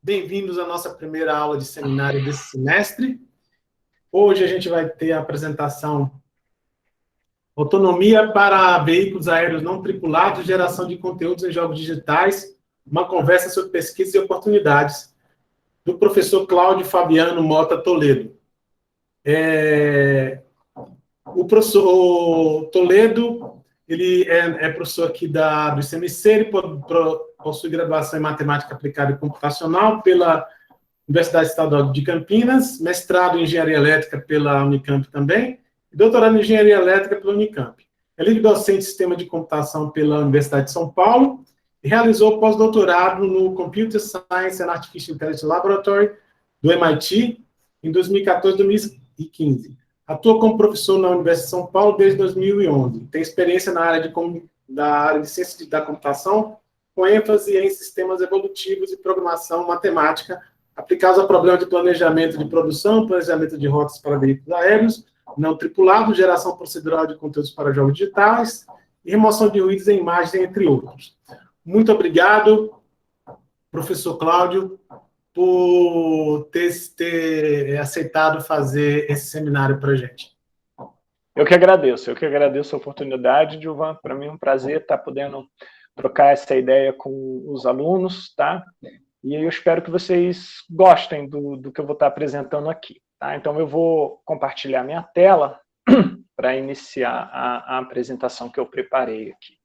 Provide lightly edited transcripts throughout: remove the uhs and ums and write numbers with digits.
Bem-vindos à nossa primeira aula de seminário desse semestre. Hoje a gente vai ter a apresentação Autonomia para veículos aéreos não tripulados, geração de conteúdos em jogos digitais, uma conversa sobre pesquisa e oportunidades, do professor Cláudio Fabiano Mota Toledo. O professor Toledo, ele é professor aqui do ICMC, ele possui graduação em Matemática Aplicada e Computacional pela Universidade Estadual de Campinas, mestrado em Engenharia Elétrica pela Unicamp também, e doutorado em Engenharia Elétrica pela Unicamp. É livre docente de Sistema de Computação pela Universidade de São Paulo e realizou pós-doutorado no Computer Science and Artificial Intelligence Laboratory do MIT em 2014 e 2015. Atua como professor na Universidade de São Paulo desde 2011. Tem experiência na área de ciência da computação, com ênfase em sistemas evolutivos e programação matemática aplicados a problemas de planejamento de produção, planejamento de rotas para veículos aéreos não tripulados, geração procedural de conteúdos para jogos digitais e remoção de ruídos em imagens, entre outros. Muito obrigado, professor Cláudio, por ter aceitado fazer esse seminário para a gente. Eu que agradeço a oportunidade, Gilvan. Para mim é um prazer estar podendo trocar essa ideia com os alunos, tá? E eu espero que vocês gostem do que eu vou estar apresentando aqui, tá? Então eu vou compartilhar minha tela para iniciar a apresentação que eu preparei aqui.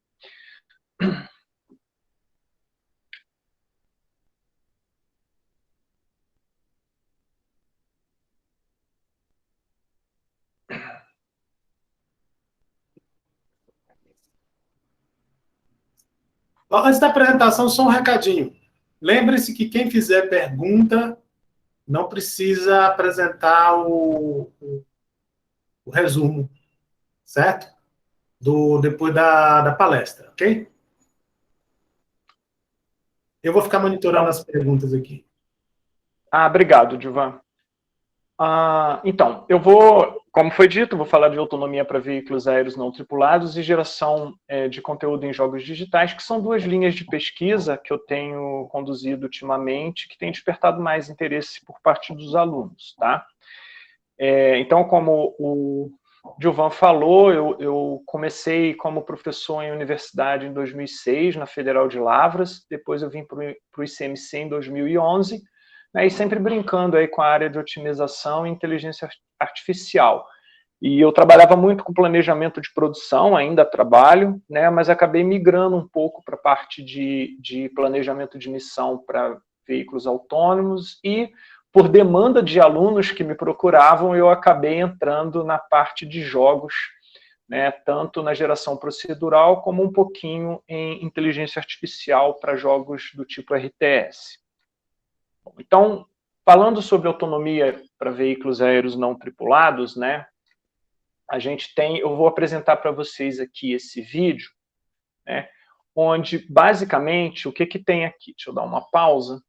Antes da apresentação, só um recadinho. Lembre-se que quem fizer pergunta não precisa apresentar o resumo, certo? Depois da palestra, ok? Eu vou ficar monitorando as perguntas aqui. Obrigado, Gilvan. Então, eu vou, como foi dito, vou falar de autonomia para veículos aéreos não tripulados e geração de conteúdo em jogos digitais, que são duas linhas de pesquisa que eu tenho conduzido ultimamente, que tem despertado mais interesse por parte dos alunos, tá? Então, como o Gilvan falou, eu comecei como professor em universidade em 2006, na Federal de Lavras, depois eu vim para o ICMC em 2011, e sempre brincando aí com a área de otimização e inteligência artificial. E eu trabalhava muito com planejamento de produção, ainda trabalho, né, mas acabei migrando um pouco para a parte de planejamento de missão para veículos autônomos e, por demanda de alunos que me procuravam, eu acabei entrando na parte de jogos, né, tanto na geração procedural como um pouquinho em inteligência artificial para jogos do tipo RTS. Então, falando sobre autonomia para veículos aéreos não tripulados, né, eu vou apresentar para vocês aqui esse vídeo, né, onde, basicamente, o que tem aqui? Deixa eu dar uma pausa.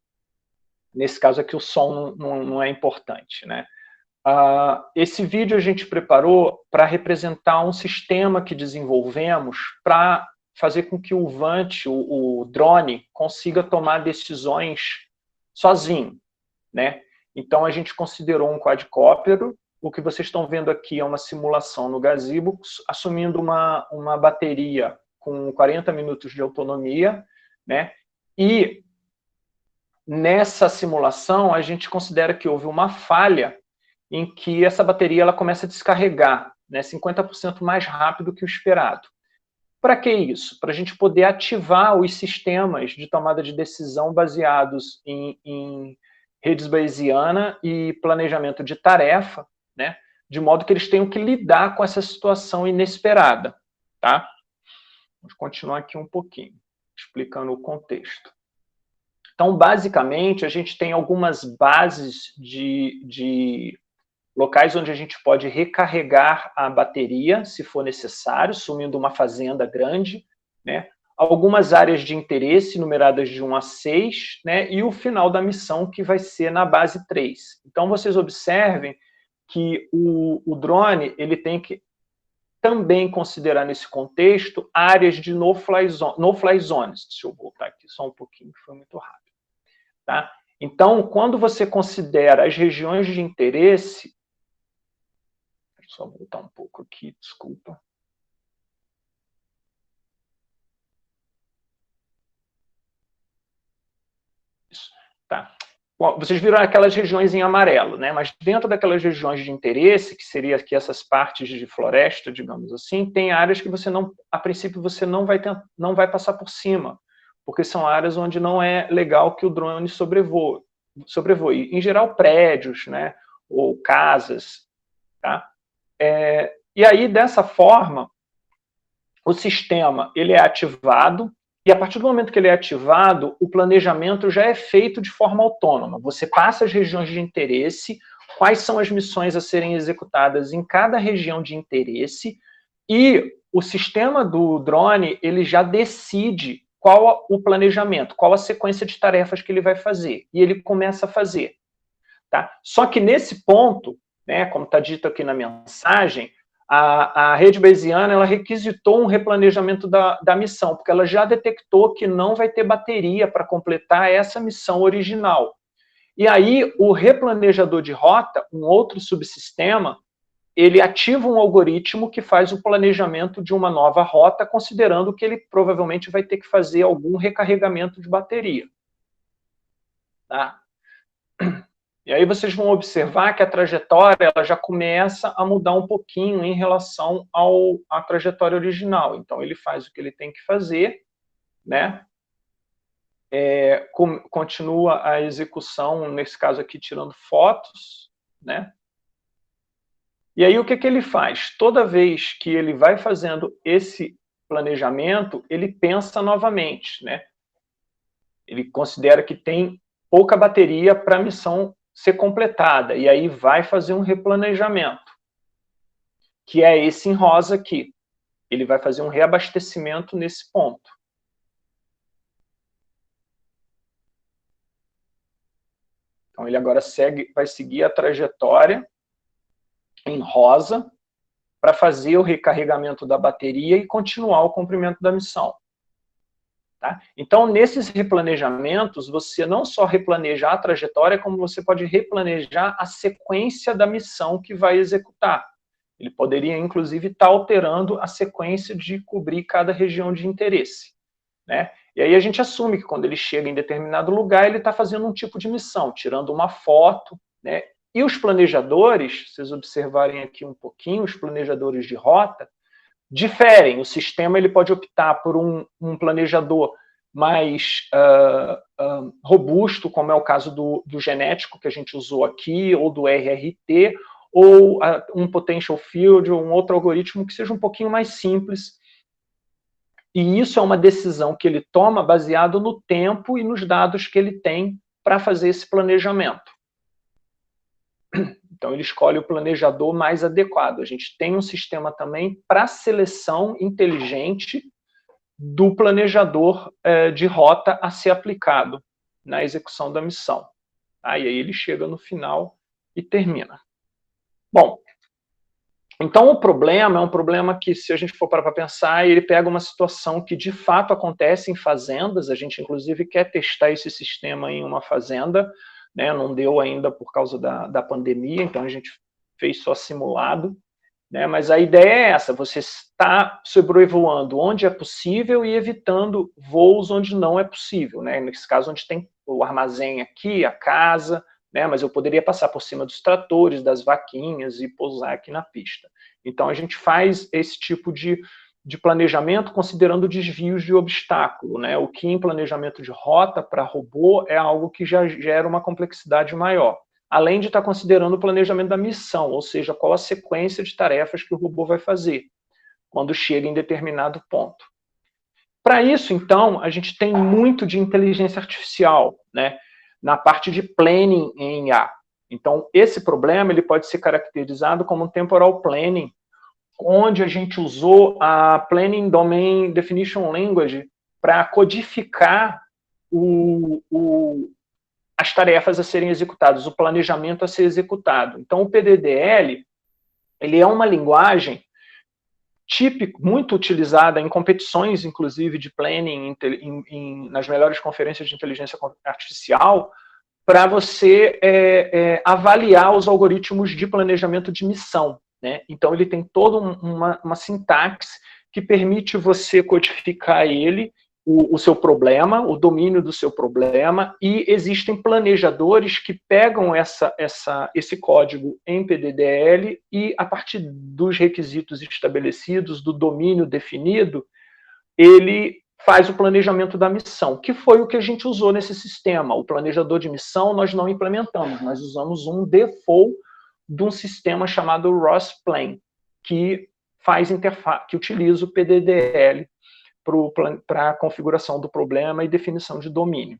Nesse caso aqui, o som não é importante, né? Esse vídeo a gente preparou para representar um sistema que desenvolvemos para fazer com que o VANT, o drone, consiga tomar decisões sozinho, né? Então, a gente considerou um quadcóptero. O que vocês estão vendo aqui é uma simulação no Gazebo, assumindo uma bateria com 40 minutos de autonomia, né? E nessa simulação, a gente considera que houve uma falha em que essa bateria ela começa a descarregar, né, 50% mais rápido que o esperado. Para que isso? Para a gente poder ativar os sistemas de tomada de decisão baseados em redes bayesiana e planejamento de tarefa, né, de modo que eles tenham que lidar com essa situação inesperada. Tá? Vamos continuar aqui um pouquinho, explicando o contexto. Então, basicamente, a gente tem algumas bases de locais onde a gente pode recarregar a bateria, se for necessário, sumindo uma fazenda grande, né? Algumas áreas de interesse, numeradas de 1 a 6, né? E o final da missão, que vai ser na base 3. Então, vocês observem que o drone ele tem que também considerar, nesse contexto, áreas de no-fly zones. Deixa eu voltar aqui só um pouquinho, que foi muito rápido. Tá? Então, quando você considera as regiões de interesse... Deixa eu só voltar um pouco aqui, desculpa. Isso, tá. Bom, vocês viram aquelas regiões em amarelo, né? Mas dentro daquelas regiões de interesse, que seria aqui essas partes de floresta, digamos assim, tem áreas que você não, a princípio, você não vai passar por cima, porque são áreas onde não é legal que o drone sobrevoe. Em geral, prédios, né? Ou casas, tá? E aí, dessa forma, o sistema ele é ativado, e a partir do momento que ele é ativado, o planejamento já é feito de forma autônoma. Você passa as regiões de interesse, quais são as missões a serem executadas em cada região de interesse, e o sistema do drone ele já decide qual o planejamento, qual a sequência de tarefas que ele vai fazer, e ele começa a fazer. Tá? Só que nesse ponto, né, como está dito aqui na mensagem, a rede Bayesiana ela requisitou um replanejamento da missão, porque ela já detectou que não vai ter bateria para completar essa missão original. E aí, o replanejador de rota, um outro subsistema, ele ativa um algoritmo que faz o planejamento de uma nova rota, considerando que ele provavelmente vai ter que fazer algum recarregamento de bateria. Tá? E aí vocês vão observar que a trajetória ela já começa a mudar um pouquinho em relação à trajetória original. Então, ele faz o que ele tem que fazer, né? Continua a execução, nesse caso aqui, tirando fotos, né? E aí, o que ele faz? Toda vez que ele vai fazendo esse planejamento, ele pensa novamente, né? Ele considera que tem pouca bateria para a missão ser completada, e aí vai fazer um replanejamento, que é esse em rosa aqui. Ele vai fazer um reabastecimento nesse ponto. Então, ele agora vai seguir a trajetória em rosa para fazer o recarregamento da bateria e continuar o cumprimento da missão. Tá? Então, nesses replanejamentos, você não só replaneja a trajetória, como você pode replanejar a sequência da missão que vai executar. Ele poderia, inclusive, estar alterando a sequência de cobrir cada região de interesse. Né? E aí a gente assume que quando ele chega em determinado lugar, ele está fazendo um tipo de missão, tirando uma foto. Né? E os planejadores, se vocês observarem aqui um pouquinho, os planejadores de rota, diferem. O sistema ele pode optar por um planejador mais robusto, como é o caso do genético que a gente usou aqui, ou do RRT, ou um potential field, ou um outro algoritmo que seja um pouquinho mais simples. E isso é uma decisão que ele toma baseado no tempo e nos dados que ele tem para fazer esse planejamento. Então, ele escolhe o planejador mais adequado. A gente tem um sistema também para seleção inteligente do planejador de rota a ser aplicado na execução da missão. Tá? E aí ele chega no final e termina. Bom, então o problema é um problema que, se a gente for parar para pensar, ele pega uma situação que de fato acontece em fazendas. A gente, inclusive, quer testar esse sistema em uma fazenda, né? Não deu ainda por causa da pandemia, então a gente fez só simulado. Né? Mas a ideia é essa, você está sobrevoando onde é possível e evitando voos onde não é possível. Né? Nesse caso, onde tem o armazém aqui, a casa, né? Mas eu poderia passar por cima dos tratores, das vaquinhas e pousar aqui na pista. Então, a gente faz esse tipo de planejamento considerando desvios de obstáculo. Né? O que em planejamento de rota para robô é algo que já gera uma complexidade maior. Além de estar considerando o planejamento da missão, ou seja, qual a sequência de tarefas que o robô vai fazer quando chega em determinado ponto. Para isso, então, a gente tem muito de inteligência artificial, né, na parte de planning em IA. Então, esse problema ele pode ser caracterizado como um temporal planning, onde a gente usou a Planning Domain Definition Language para codificar as tarefas a serem executadas, o planejamento a ser executado. Então, o PDDL ele é uma linguagem típica, muito utilizada em competições, inclusive, de planning nas melhores conferências de inteligência artificial, para você avaliar os algoritmos de planejamento de missão, né? Então, ele tem toda uma sintaxe que permite você codificar ele, o seu problema, o domínio do seu problema, e existem planejadores que pegam esse código em PDDL e, a partir dos requisitos estabelecidos, do domínio definido, ele faz o planejamento da missão, que foi o que a gente usou nesse sistema. O planejador de missão nós não implementamos, nós usamos um default de um sistema chamado ROS-Plan, que que utiliza o PDDL para a configuração do problema e definição de domínio.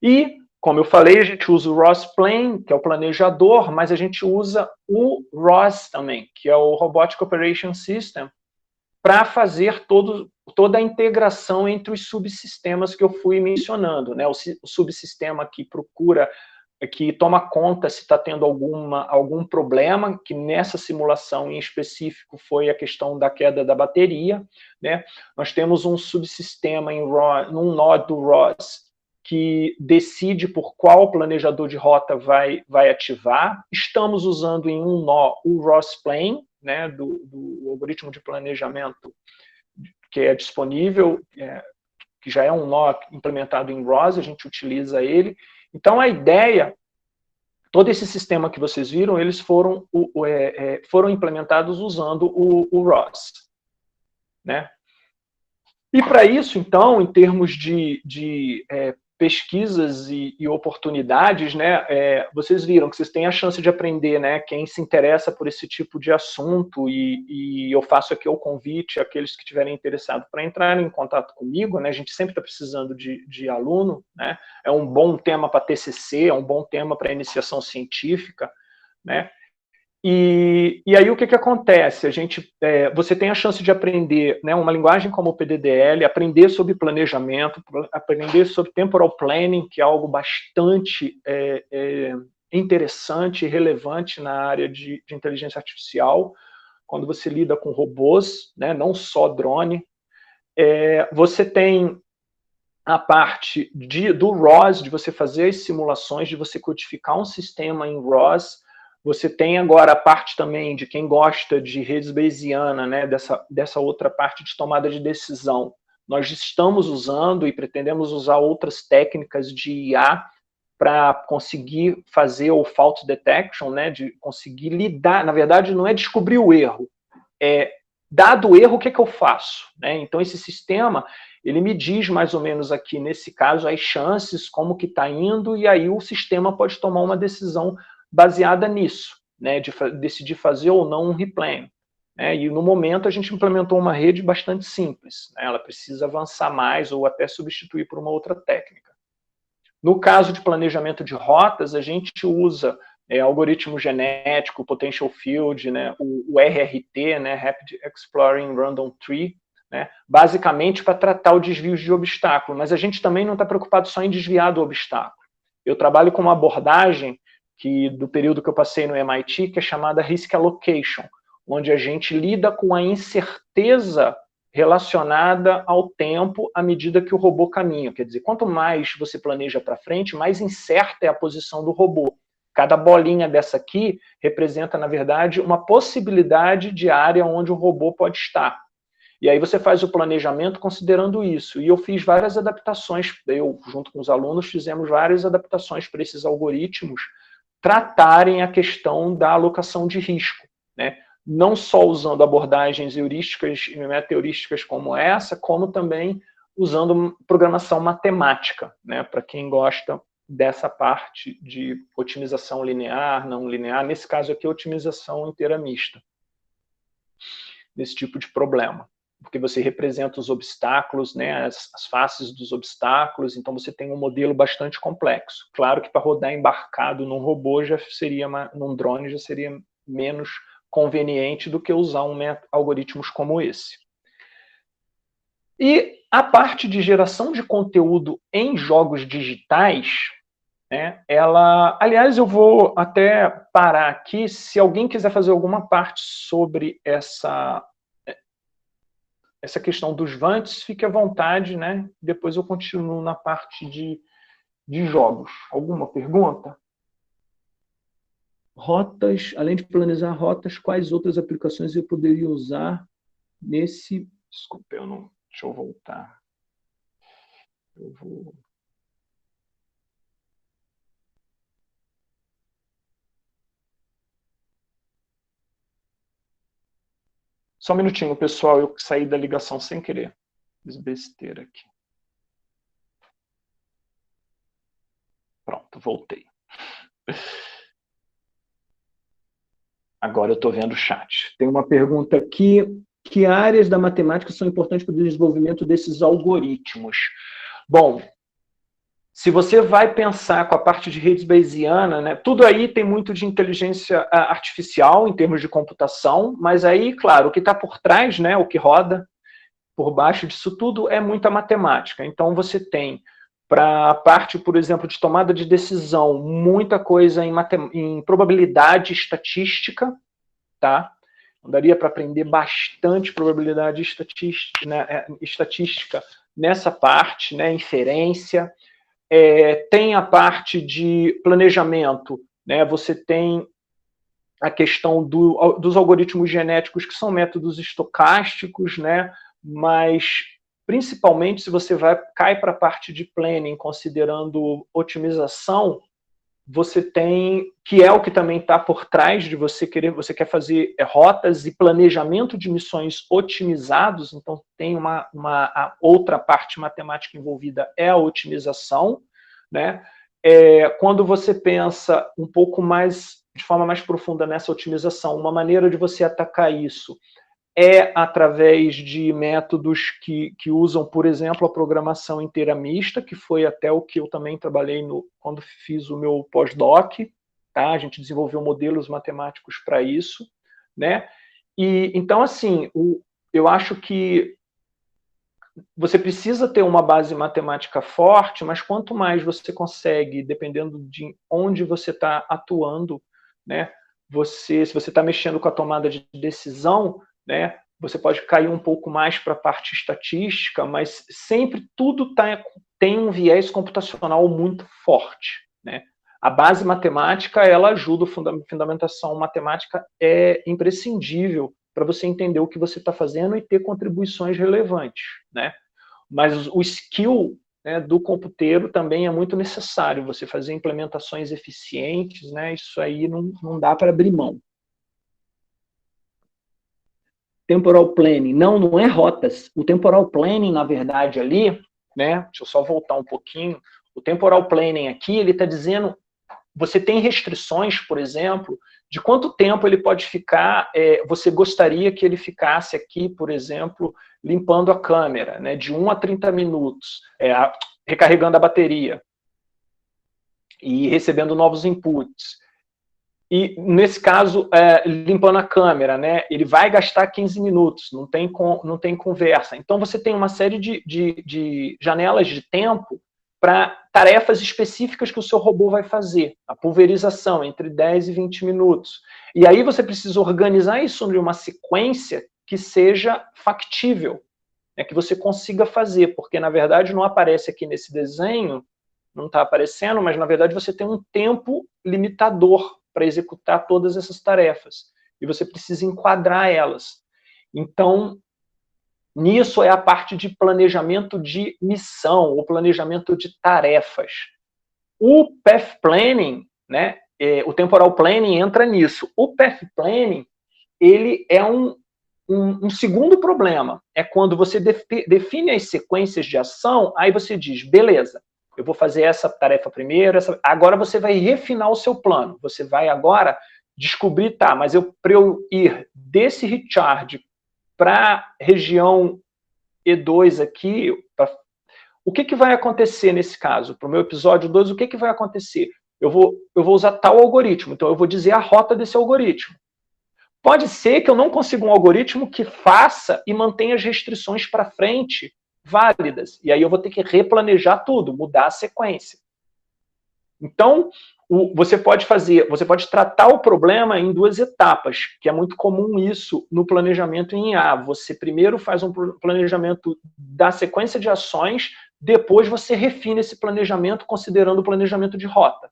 E, como eu falei, a gente usa o ROS-Plan, que é o planejador, mas a gente usa o ROS também, que é o Robotic Operation System, para fazer toda a integração entre os subsistemas que eu fui mencionando, né? O subsistema que procura, que toma conta se está tendo algum problema, que nessa simulação em específico foi a questão da queda da bateria, né? Nós temos um subsistema num nó do ROS que decide por qual planejador de rota vai ativar. Estamos usando em um nó o ROS-Plan, né, do algoritmo de planejamento que é disponível, que já é um nó implementado em ROS, a gente utiliza ele. Então, a ideia, todo esse sistema que vocês viram, eles foram implementados usando o ROS, né? E para isso, então, em termos de pesquisas e oportunidades, né, vocês viram que vocês têm a chance de aprender, né, quem se interessa por esse tipo de assunto, e eu faço aqui o convite àqueles que estiverem interessados para entrarem em contato comigo, né, a gente sempre está precisando de aluno, né, é um bom tema para TCC, é um bom tema para iniciação científica, né. E aí o que acontece? Você tem a chance de aprender, né, uma linguagem como o PDDL, aprender sobre planejamento, aprender sobre temporal planning, que é algo bastante interessante e relevante na área de inteligência artificial, quando você lida com robôs, né, não só drone. Você tem a parte do ROS, de você fazer as simulações, de você codificar um sistema em ROS. Você tem agora a parte também de quem gosta de redes bayesianas, né, dessa outra parte de tomada de decisão. Nós estamos usando e pretendemos usar outras técnicas de IA para conseguir fazer o fault detection, né, de conseguir lidar, na verdade não é descobrir o erro, dado o erro, o que eu faço? Né? Então esse sistema, ele me diz mais ou menos aqui, nesse caso, as chances, como que está indo, e aí o sistema pode tomar uma decisão baseada nisso, né, de decidir fazer ou não um replan. Né, e no momento a gente implementou uma rede bastante simples, né, ela precisa avançar mais ou até substituir por uma outra técnica. No caso de planejamento de rotas, a gente usa algoritmo genético, potential field, né, o RRT, né, Rapid Exploring Random Tree, né, basicamente para tratar o desvio de obstáculo, mas a gente também não está preocupado só em desviar do obstáculo. Eu trabalho com uma abordagem do período que eu passei no MIT, que é chamada Risk Allocation, onde a gente lida com a incerteza relacionada ao tempo à medida que o robô caminha. Quer dizer, quanto mais você planeja para frente, mais incerta é a posição do robô. Cada bolinha dessa aqui representa, na verdade, uma possibilidade de área onde o robô pode estar. E aí você faz o planejamento considerando isso. E eu fiz várias adaptações, eu, junto com os alunos, fizemos várias adaptações para esses algoritmos tratarem a questão da alocação de risco, né? Não só usando abordagens heurísticas e meta-heurísticas como essa, como também usando programação matemática, né? Para quem gosta dessa parte de otimização linear, não linear, nesse caso aqui, otimização inteira mista, nesse tipo de problema. Porque você representa os obstáculos, né, as faces dos obstáculos, então você tem um modelo bastante complexo. Claro que para rodar embarcado num robô num drone já seria menos conveniente do que usar algoritmos como esse. E a parte de geração de conteúdo em jogos digitais, né, aliás, eu vou até parar aqui, se alguém quiser fazer alguma parte sobre essa questão dos VANTs, fique à vontade, né? Depois eu continuo na parte de jogos. Alguma pergunta? Rotas, além de planejar rotas, quais outras aplicações eu poderia usar nesse... Desculpa, eu não... Deixa eu voltar. Eu vou... Só um minutinho, pessoal, eu saí da ligação sem querer. Fiz besteira aqui. Pronto, voltei. Agora eu estou vendo o chat. Tem uma pergunta aqui. Que áreas da matemática são importantes para o desenvolvimento desses algoritmos? Bom, se você vai pensar com a parte de redes bayesiana, né, tudo aí tem muito de inteligência artificial em termos de computação, mas aí, claro, o que está por trás, né, o que roda por baixo disso tudo é muita matemática. Então você tem, para a parte, por exemplo, de tomada de decisão, muita coisa em probabilidade estatística, tá? Não daria para aprender bastante probabilidade estatística, né, nessa parte, né, inferência. Tem a parte de planejamento, né, você tem a questão dos algoritmos genéticos, que são métodos estocásticos, né, mas principalmente se você cai para a parte de planning, considerando otimização, você tem, que é o que também está por trás de você quer fazer rotas e planejamento de missões otimizados, então tem a outra parte matemática envolvida, é a otimização, né? Quando você pensa um pouco mais, de forma mais profunda nessa otimização, uma maneira de você atacar isso é através de métodos que usam, por exemplo, a programação inteira mista, que foi até o que eu também trabalhei quando fiz o meu pós-doc, tá? A gente desenvolveu modelos matemáticos para isso, né? E então, assim, eu acho que você precisa ter uma base matemática forte, mas quanto mais você consegue, dependendo de onde você está atuando, né? Se você está mexendo com a tomada de decisão, né, você pode cair um pouco mais para a parte estatística, mas sempre tudo tem um viés computacional muito forte, né? A base matemática, ela ajuda, a fundamentação matemática é imprescindível para você entender o que você está fazendo e ter contribuições relevantes, né? Mas o skill, né, do computeiro também é muito necessário, você fazer implementações eficientes, né? Isso aí não dá para abrir mão. Temporal planning. Não é rotas. O temporal planning, na verdade, ali, né? Deixa eu só voltar um pouquinho. O temporal planning aqui, ele está dizendo, você tem restrições, por exemplo, de quanto tempo ele pode ficar, você gostaria que ele ficasse aqui, por exemplo, limpando a câmera, né? De 1 a 30 minutos, recarregando a bateria e recebendo novos inputs. E, nesse caso, limpando a câmera, né, ele vai gastar 15 minutos, não tem conversa. Então, você tem uma série de janelas de tempo para tarefas específicas que o seu robô vai fazer. A pulverização, entre 10 e 20 minutos. E aí você precisa organizar isso em uma sequência que seja factível, né, que você consiga fazer, porque, na verdade, não aparece aqui nesse desenho, não está aparecendo, mas, na verdade, você tem um tempo limitador para executar todas essas tarefas. E você precisa enquadrar elas. Então, nisso é a parte de planejamento de missão, ou planejamento de tarefas. O Path Planning, né, o Temporal Planning entra nisso. O Path Planning, ele é um segundo problema. É quando você define as sequências de ação, aí você diz, beleza, eu vou fazer essa tarefa primeiro, agora você vai refinar o seu plano. Você vai agora descobrir, tá, mas para eu ir desse recharge para a região E2 aqui, o que vai acontecer nesse caso? Para o meu episódio 2, o que vai acontecer? Eu vou usar tal algoritmo, então eu vou dizer a rota desse algoritmo. Pode ser que eu não consiga um algoritmo que faça e mantenha as restrições para frente válidas. E aí eu vou ter que replanejar tudo, mudar a sequência. Então, você pode tratar o problema em 2 etapas, que é muito comum isso no planejamento em IA. Você primeiro faz um planejamento da sequência de ações, depois você refina esse planejamento considerando o planejamento de rota.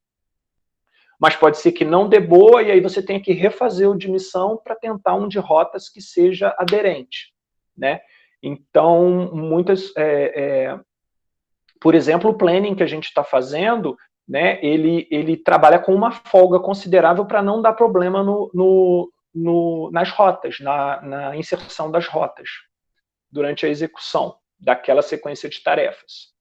Mas pode ser que não dê boa e aí você tenha que refazer o de missão para tentar um de rotas que seja aderente, né? Então, por exemplo, o planning que a gente está fazendo, né, ele trabalha com uma folga considerável para não dar problema nas rotas, na inserção das rotas, durante a execução daquela sequência de tarefas.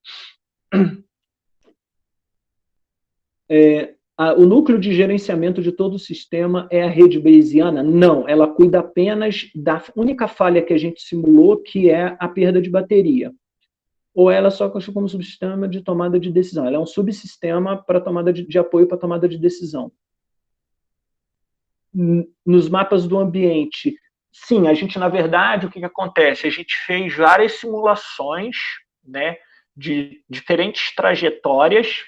O núcleo de gerenciamento de todo o sistema é a rede bayesiana? Não, ela cuida apenas da única falha que a gente simulou, que é a perda de bateria. Ou ela só constitui como subsistema de tomada de decisão? Ela é um subsistema para tomada de apoio para tomada de decisão. Nos mapas do ambiente, sim, a gente, na verdade, o que acontece? A gente fez várias simulações, né, de diferentes trajetórias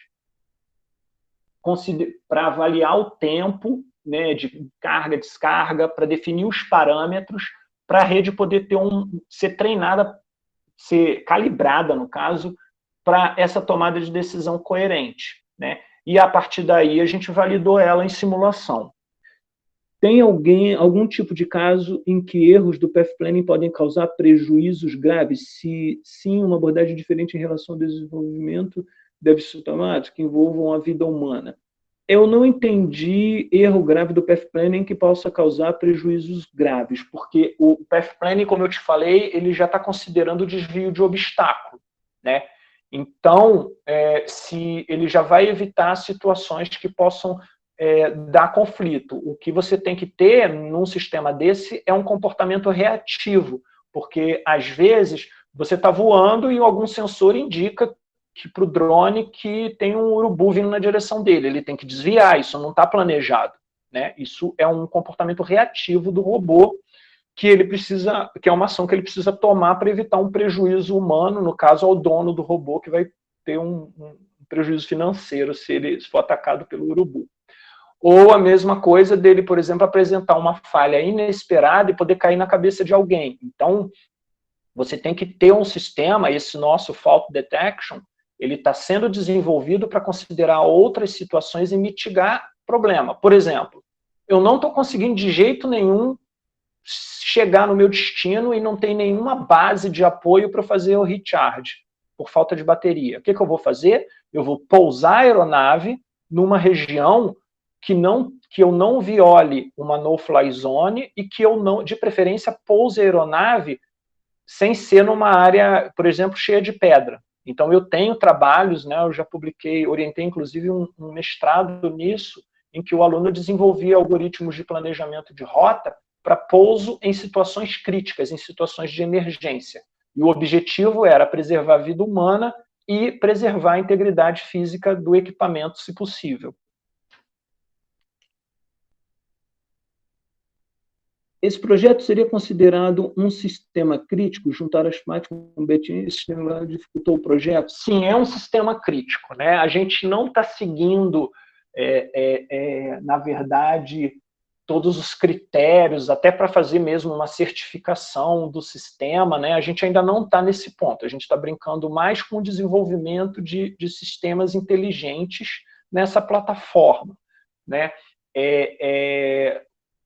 para avaliar o tempo, né, de carga, descarga, para definir os parâmetros, para a rede poder ser treinada, ser calibrada, no caso, para essa tomada de decisão coerente, né? E a partir daí a gente validou ela em simulação. Tem algum tipo de caso em que erros do path planning podem causar prejuízos graves? Se sim, uma abordagem diferente em relação ao desenvolvimento deve ser tomada, que envolvam a vida humana. Eu não entendi erro grave do path planning que possa causar prejuízos graves, porque o path planning, como eu te falei, ele já está considerando o desvio de obstáculo, né? Então, se ele já vai evitar situações que possam dar conflito. O que você tem que ter num sistema desse é um comportamento reativo, porque às vezes você está voando e algum sensor indica que para o drone que tem um urubu vindo na direção dele, ele tem que desviar, isso não está planejado, né? Isso é um comportamento reativo do robô que ele precisa, que é uma ação que ele precisa tomar para evitar um prejuízo humano, no caso ao dono do robô, que vai ter um prejuízo financeiro se ele for atacado pelo urubu. Ou a mesma coisa dele, por exemplo, apresentar uma falha inesperada e poder cair na cabeça de alguém. Então, você tem que ter um sistema, esse nosso fault detection, ele está sendo desenvolvido para considerar outras situações e mitigar problema. Por exemplo, eu não estou conseguindo de jeito nenhum chegar no meu destino e não tem nenhuma base de apoio para fazer o recharge, por falta de bateria. O que eu vou fazer? Eu vou pousar a aeronave numa região que eu não viole uma no-fly zone e que eu não, de preferência, pouse a aeronave sem ser numa área, por exemplo, cheia de pedra. Então, eu tenho trabalhos, né, eu já publiquei, orientei inclusive um mestrado nisso, em que o aluno desenvolvia algoritmos de planejamento de rota para pouso em situações críticas, em situações de emergência. E o objetivo era preservar a vida humana e preservar a integridade física do equipamento, se possível. Esse projeto seria considerado um sistema crítico? Juntar as partes com o BTN, esse sistema dificultou o projeto? Sim, é um sistema crítico, né? A gente não está seguindo, na verdade, todos os critérios, até para fazer mesmo uma certificação do sistema, né? A gente ainda não está nesse ponto. A gente está brincando mais com o desenvolvimento de sistemas inteligentes nessa plataforma, né?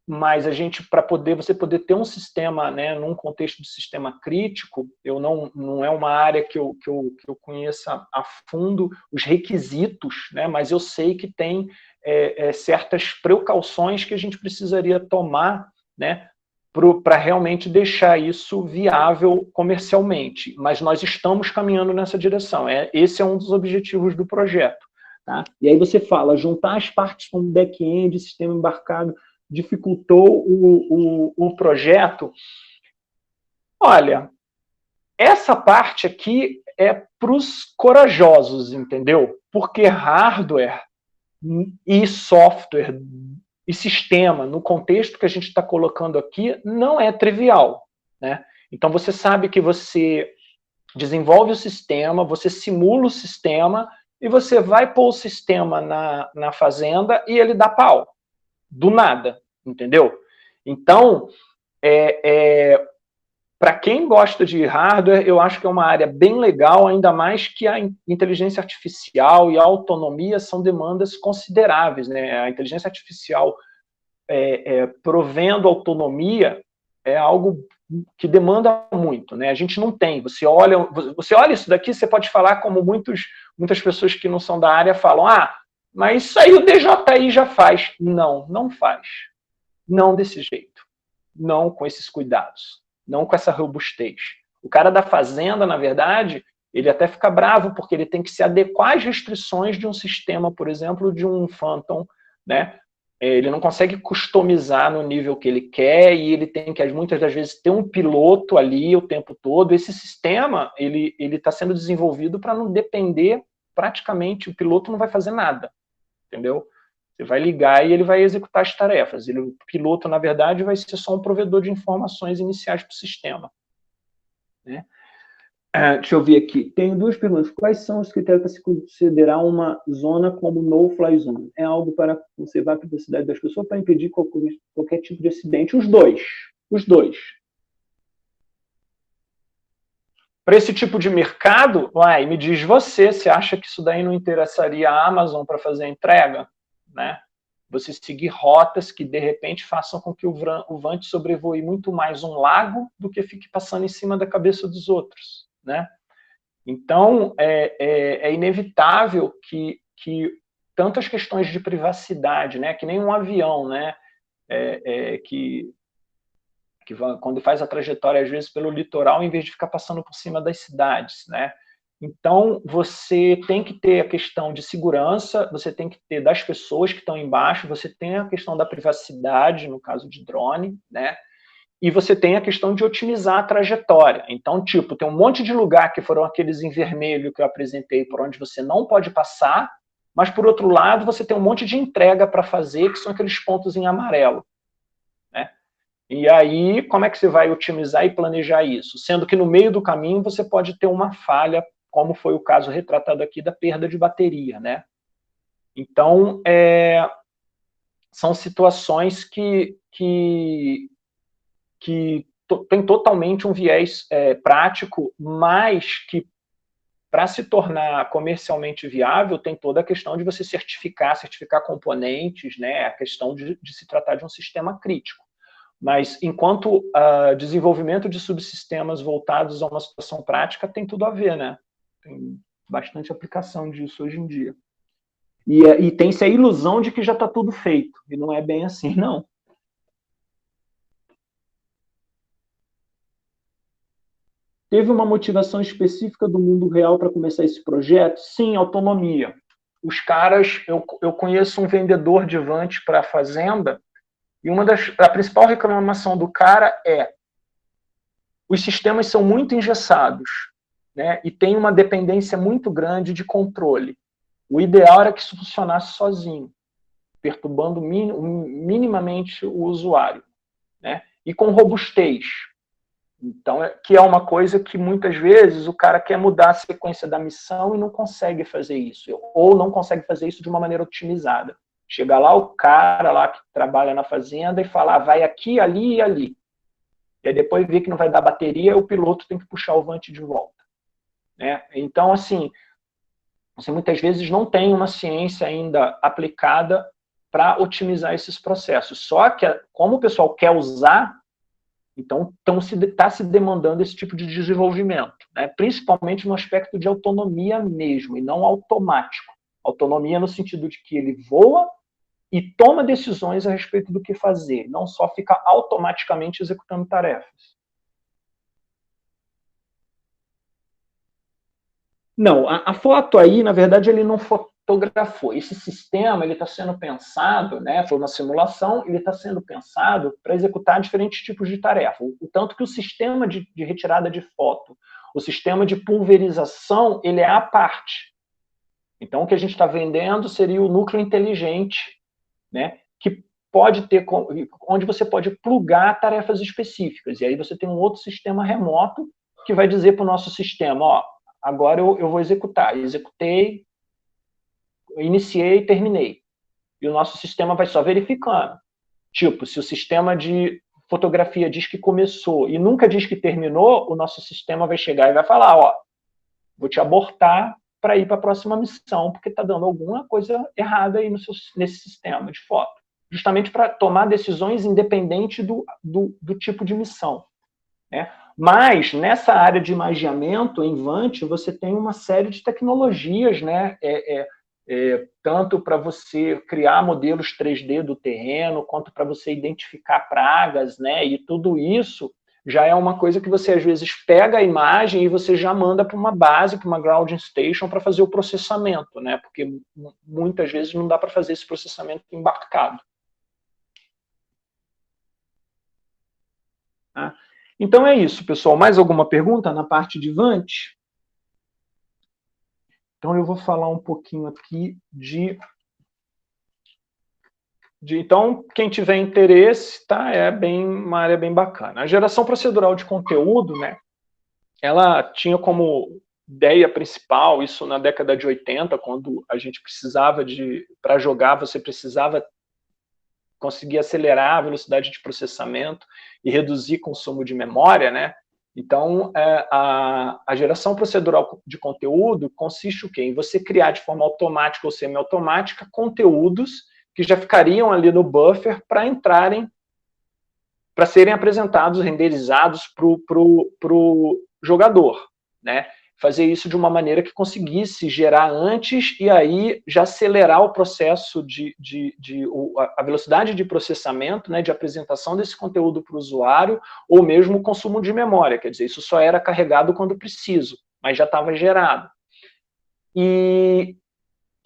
Mas a gente, para você poder ter um sistema, né, num contexto de sistema crítico, não é uma área que eu conheça a fundo os requisitos, né, mas eu sei que tem certas precauções que a gente precisaria tomar, né, para realmente deixar isso viável comercialmente. Mas nós estamos caminhando nessa direção. Esse é um dos objetivos do projeto. Tá? E aí você fala, juntar as partes com o back-end, sistema embarcado, dificultou o projeto. Olha, essa parte aqui é para os corajosos, entendeu? Porque hardware e software e sistema, no contexto que a gente está colocando aqui, não é trivial, né? Então, você sabe que você desenvolve o sistema, você simula o sistema e você vai pôr o sistema na fazenda e ele dá pau. Do nada, entendeu? Então, para quem gosta de hardware, eu acho que é uma área bem legal, ainda mais que a inteligência artificial e a autonomia são demandas consideráveis, né? A inteligência artificial provendo autonomia é algo que demanda muito, né? A gente não tem. Você olha isso daqui, você pode falar como muitas pessoas que não são da área falam, mas isso aí o DJI já faz. Não, não faz. Não desse jeito. Não com esses cuidados. Não com essa robustez. O cara da fazenda, na verdade, ele até fica bravo, porque ele tem que se adequar às restrições de um sistema, por exemplo, de um Phantom, né? Ele não consegue customizar no nível que ele quer e ele tem que, muitas das vezes, ter um piloto ali o tempo todo. Esse sistema, ele está sendo desenvolvido para não depender, praticamente, o piloto não vai fazer nada, entendeu? Você vai ligar e ele vai executar as tarefas. O piloto, na verdade, vai ser só um provedor de informações iniciais para o sistema. Né? Deixa eu ver aqui. Tenho duas perguntas. Quais são os critérios para se considerar uma zona como no-fly zone? É algo para conservar a privacidade das pessoas, para impedir qualquer tipo de acidente? Os dois. Os dois. Para esse tipo de mercado, me diz você acha que isso daí não interessaria a Amazon para fazer a entrega? Né? Você seguir rotas que, de repente, façam com que o Vant sobrevoe muito mais um lago do que fique passando em cima da cabeça dos outros. Né? Então, é inevitável que tantas questões de privacidade, né, que nem um avião, né, que quando faz a trajetória, às vezes, pelo litoral, em vez de ficar passando por cima das cidades, né? Então, você tem que ter a questão de segurança, você tem que ter das pessoas que estão embaixo, você tem a questão da privacidade, no caso de drone, né? E você tem a questão de otimizar a trajetória. Então, tipo, tem um monte de lugar que foram aqueles em vermelho que eu apresentei, por onde você não pode passar, mas, por outro lado, você tem um monte de entrega para fazer, que são aqueles pontos em amarelo. Né? E aí, como é que você vai otimizar e planejar isso? Sendo que no meio do caminho você pode ter uma falha, como foi o caso retratado aqui da perda de bateria. Né? Então, são situações que tem totalmente um viés prático, mas que, para se tornar comercialmente viável, tem toda a questão de você certificar componentes, né? A questão de se tratar de um sistema crítico. Mas, enquanto desenvolvimento de subsistemas voltados a uma situação prática, tem tudo a ver, né? Tem bastante aplicação disso hoje em dia. E tem-se a ilusão de que já está tudo feito, e não é bem assim, não. Teve uma motivação específica do mundo real para começar esse projeto? Sim, autonomia. Os caras, eu conheço um vendedor de Vant para a fazenda, e a principal reclamação do cara é: os sistemas são muito engessados, né, e tem uma dependência muito grande de controle. O ideal era que isso funcionasse sozinho, perturbando minimamente o usuário, né, e com robustez. Então, que é uma coisa que muitas vezes o cara quer mudar a sequência da missão e não consegue fazer isso, ou não consegue fazer isso de uma maneira otimizada. Chega lá o cara lá que trabalha na fazenda e fala, vai aqui, ali e ali. E aí depois vê que não vai dar bateria, o piloto tem que puxar o Vant de volta. Né? Então, assim, você muitas vezes não tem uma ciência ainda aplicada para otimizar esses processos. Só que, como o pessoal quer usar, então está se demandando esse tipo de desenvolvimento, né? Principalmente no aspecto de autonomia mesmo, e não automático. Autonomia no sentido de que ele voa e toma decisões a respeito do que fazer, não só fica automaticamente executando tarefas. Não, a foto aí, na verdade, ele não fotografou. Esse sistema ele está sendo pensado, né, foi uma simulação, ele está sendo pensado para executar diferentes tipos de tarefa. O tanto que o sistema de retirada de foto, o sistema de pulverização, ele é à parte. Então, o que a gente está vendendo seria o núcleo inteligente, né, que pode ter, onde você pode plugar tarefas específicas. E aí você tem um outro sistema remoto que vai dizer para o nosso sistema, ó, agora eu vou executar. Executei, iniciei, terminei. E o nosso sistema vai só verificando. Tipo, se o sistema de fotografia diz que começou e nunca diz que terminou, o nosso sistema vai chegar e vai falar, ó, vou te abortar para ir para a próxima missão, porque está dando alguma coisa errada aí nesse sistema de foto. Justamente para tomar decisões independentes do tipo de missão, né? Mas, nessa área de imagiamento, em Vant, você tem uma série de tecnologias, né? Tanto para você criar modelos 3D do terreno, quanto para você identificar pragas, né? E tudo isso já é uma coisa que você, às vezes, pega a imagem e você já manda para uma base, para uma grounding station, para fazer o processamento, né? Porque muitas vezes não dá para fazer esse processamento embarcado. Tá? Então é isso, pessoal. Mais alguma pergunta na parte de Vant? Então eu vou falar um pouquinho aqui então, quem tiver interesse, tá? É uma área bem bacana. A geração procedural de conteúdo, né? Ela tinha como ideia principal, isso na década de 80, quando a gente precisava para jogar, você precisava conseguir acelerar a velocidade de processamento e reduzir consumo de memória, né? Então, a geração procedural de conteúdo consiste o quê? Em você criar de forma automática ou semi-automática conteúdos que já ficariam ali no buffer para entrarem, para serem apresentados, renderizados para o jogador, né? Fazer isso de uma maneira que conseguisse gerar antes e aí já acelerar o processo a velocidade de processamento, né, de apresentação desse conteúdo para o usuário, ou mesmo o consumo de memória, quer dizer, isso só era carregado quando preciso, mas já estava gerado. E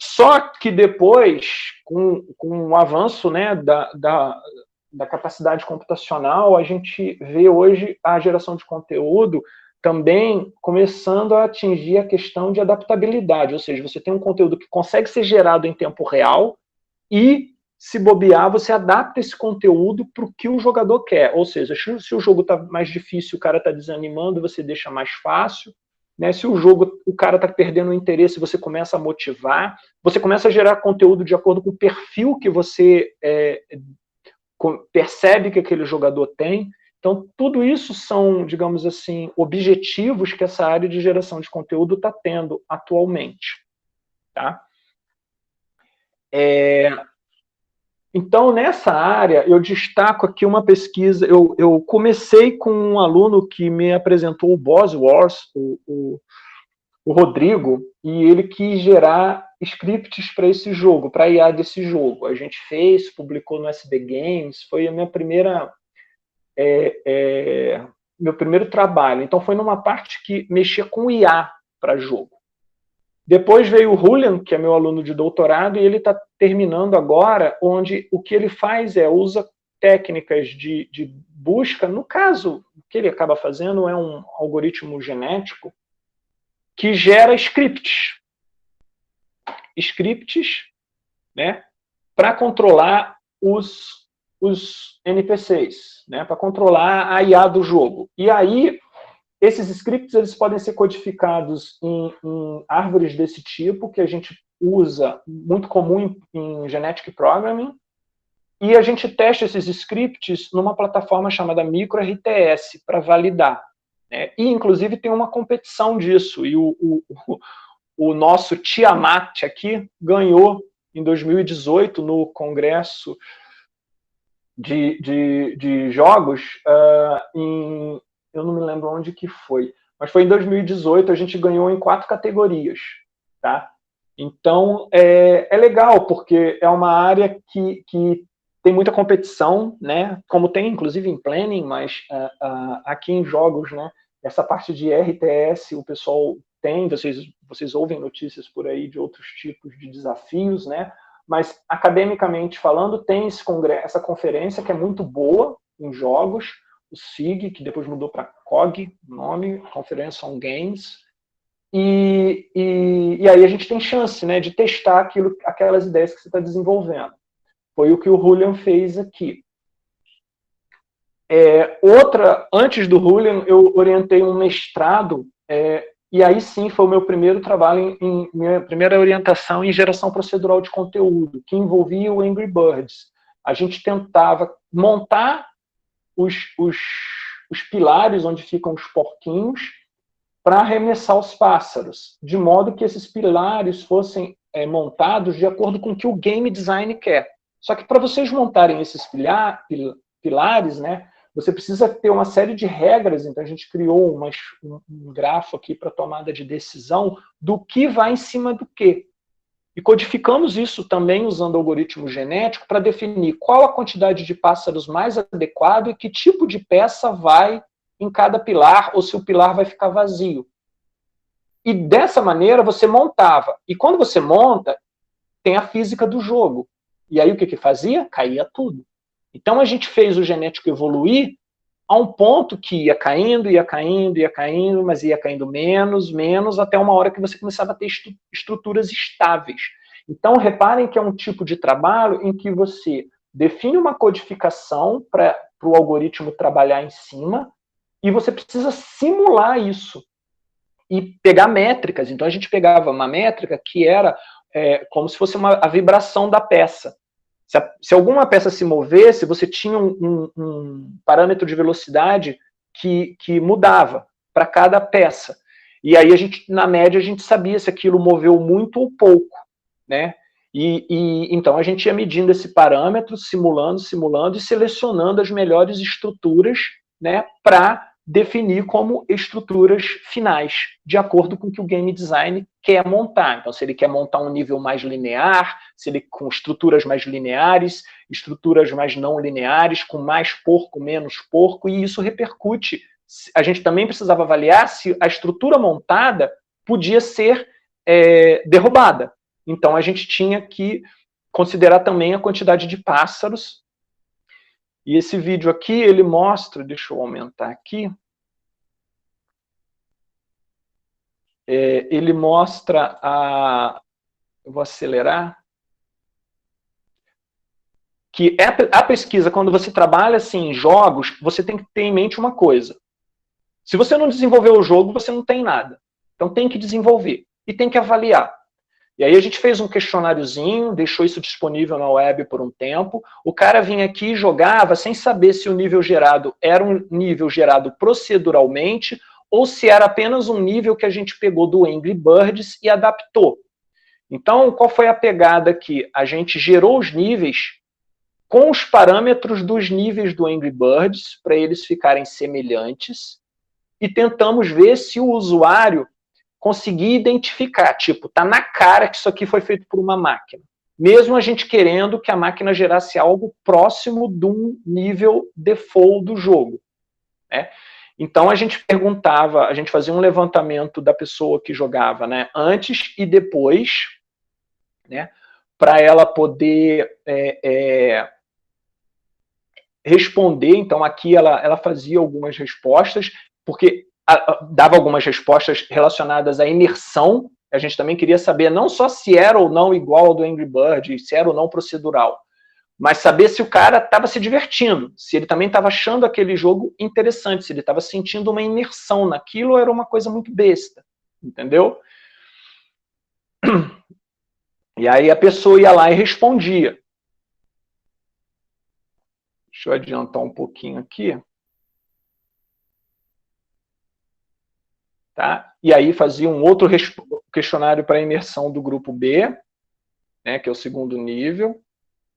só que depois, com o avanço, né, da capacidade computacional, a gente vê hoje a geração de conteúdo também começando a atingir a questão de adaptabilidade, ou seja, você tem um conteúdo que consegue ser gerado em tempo real e, se bobear, você adapta esse conteúdo para o que o jogador quer, ou seja, se o jogo está mais difícil, o cara está desanimando, você deixa mais fácil, né? Se o cara está perdendo o interesse, você começa a motivar, você começa a gerar conteúdo de acordo com o perfil que você percebe que aquele jogador tem. Então, tudo isso são, digamos assim, objetivos que essa área de geração de conteúdo está tendo atualmente. Tá? Então, nessa área, eu destaco aqui uma pesquisa. Eu comecei com um aluno que me apresentou o Boss Wars, o Rodrigo, e ele quis gerar scripts para esse jogo, para a IA desse jogo. A gente fez, publicou no SB Games, foi a minha meu primeiro trabalho. Então, foi numa parte que mexia com IA para jogo. Depois veio o Julian, que é meu aluno de doutorado, e ele está terminando agora, onde o que ele faz usa técnicas de busca. No caso, o que ele acaba fazendo é um algoritmo genético que gera scripts. Scripts, né, para controlar os NPCs, né, para controlar a IA do jogo. E aí, esses scripts eles podem ser codificados em árvores desse tipo, que a gente usa, muito comum em Genetic Programming, e a gente testa esses scripts numa plataforma chamada MicroRTS para validar. Né? E, inclusive, tem uma competição disso, e o nosso Tiamat aqui ganhou em 2018 no Congresso de Jogos, eu não me lembro onde que foi, mas foi em 2018, a gente ganhou em 4 categorias, tá? Então, é legal, porque é uma área que tem muita competição, né? Como tem, inclusive, em planning, mas aqui em jogos, né? Essa parte de RTS, o pessoal tem, vocês ouvem notícias por aí de outros tipos de desafios, né? Mas, academicamente falando, tem essa conferência que é muito boa em jogos, o SIG, que depois mudou para COG, o nome, Conference on Games, e aí a gente tem chance, né, de testar aquelas ideias que você está desenvolvendo. Foi o que o Julian fez aqui. Antes do Julian, eu orientei um mestrado, e aí sim foi o meu primeiro trabalho, minha primeira orientação em geração procedural de conteúdo, que envolvia o Angry Birds. A gente tentava montar os pilares onde ficam os porquinhos para arremessar os pássaros, de modo que esses pilares fossem montados de acordo com o que o game design quer. Só que para vocês montarem esses pilares, né, você precisa ter uma série de regras. Então a gente criou um grafo aqui para tomada de decisão do que vai em cima do quê. E codificamos isso também usando algoritmo genético para definir qual a quantidade de pássaros mais adequado e que tipo de peça vai em cada pilar, ou se o pilar vai ficar vazio. E dessa maneira você montava. E quando você monta, tem a física do jogo. E aí o que fazia? Caía tudo. Então a gente fez o genético evoluir a um ponto que ia caindo, mas ia caindo menos, até uma hora que você começava a ter estruturas estáveis. Então reparem que é um tipo de trabalho em que você define uma codificação para o algoritmo trabalhar em cima, e você precisa simular isso e pegar métricas. Então a gente pegava uma métrica que era como se fosse a vibração da peça. Se alguma peça se movesse, você tinha um parâmetro de velocidade que mudava para cada peça. E aí, na média, a gente sabia se aquilo moveu muito ou pouco, né? Então, a gente ia medindo esse parâmetro, simulando e selecionando as melhores estruturas, né, para definir como estruturas finais, de acordo com o que o game design quer montar. Então, se ele quer montar um nível mais linear, se ele com estruturas mais lineares, estruturas mais não lineares, com mais porco, menos porco, e isso repercute. A gente também precisava avaliar se a estrutura montada podia ser derrubada. Então, a gente tinha que considerar também a quantidade de pássaros. E esse vídeo aqui, ele mostra, deixa eu aumentar aqui, ele mostra eu vou acelerar, que a pesquisa, quando você trabalha assim, em jogos, você tem que ter em mente uma coisa. Se você não desenvolver o jogo, você não tem nada. Então tem que desenvolver e tem que avaliar. E aí a gente fez um questionáriozinho, deixou isso disponível na web por um tempo. O cara vinha aqui e jogava sem saber se o nível gerado era um nível gerado proceduralmente ou se era apenas um nível que a gente pegou do Angry Birds e adaptou. Então, qual foi a pegada aqui? A gente gerou os níveis com os parâmetros dos níveis do Angry Birds, para eles ficarem semelhantes, e tentamos ver se o usuário conseguir identificar, tipo, tá na cara que isso aqui foi feito por uma máquina. Mesmo a gente querendo que a máquina gerasse algo próximo de um nível default do jogo, né? Então a gente perguntava, a gente fazia um levantamento da pessoa que jogava, né, antes e depois, né, para ela poder responder. Então aqui ela fazia algumas respostas, porque dava algumas respostas relacionadas à imersão. A gente também queria saber não só se era ou não igual ao do Angry Bird, se era ou não procedural, mas saber se o cara estava se divertindo, se ele também estava achando aquele jogo interessante, se ele estava sentindo uma imersão naquilo, ou era uma coisa muito besta, entendeu? E aí a pessoa ia lá e respondia. Deixa eu adiantar um pouquinho aqui. Tá? E aí fazia um outro questionário para a imersão do grupo B, né, que é o segundo nível,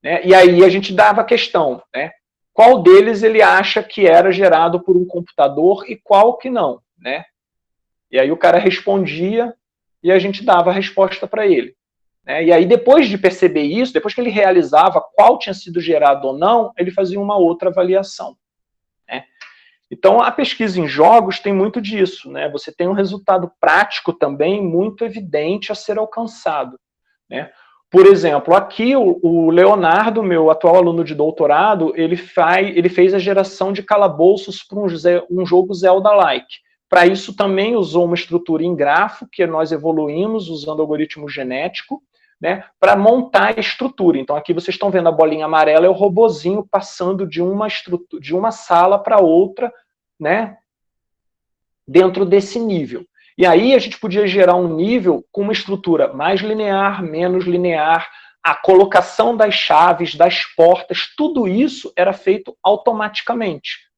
né, e aí a gente dava a questão, né, qual deles ele acha que era gerado por um computador e qual que não, né? E aí o cara respondia e a gente dava a resposta para ele, né? E aí depois de perceber isso, depois que ele realizava qual tinha sido gerado ou não, ele fazia uma outra avaliação, né? Então, a pesquisa em jogos tem muito disso, né? Você tem um resultado prático também muito evidente a ser alcançado, né? Por exemplo, aqui o Leonardo, meu atual aluno de doutorado, ele fez a geração de calabouços para um jogo Zelda-like. Para isso também usou uma estrutura em grafo, que nós evoluímos usando algoritmo genético, né, para montar a estrutura. Então aqui vocês estão vendo a bolinha amarela, é o robozinho passando de uma sala para outra, né, dentro desse nível. E aí a gente podia gerar um nível com uma estrutura mais linear, menos linear, a colocação das chaves, das portas, tudo isso era feito automaticamente.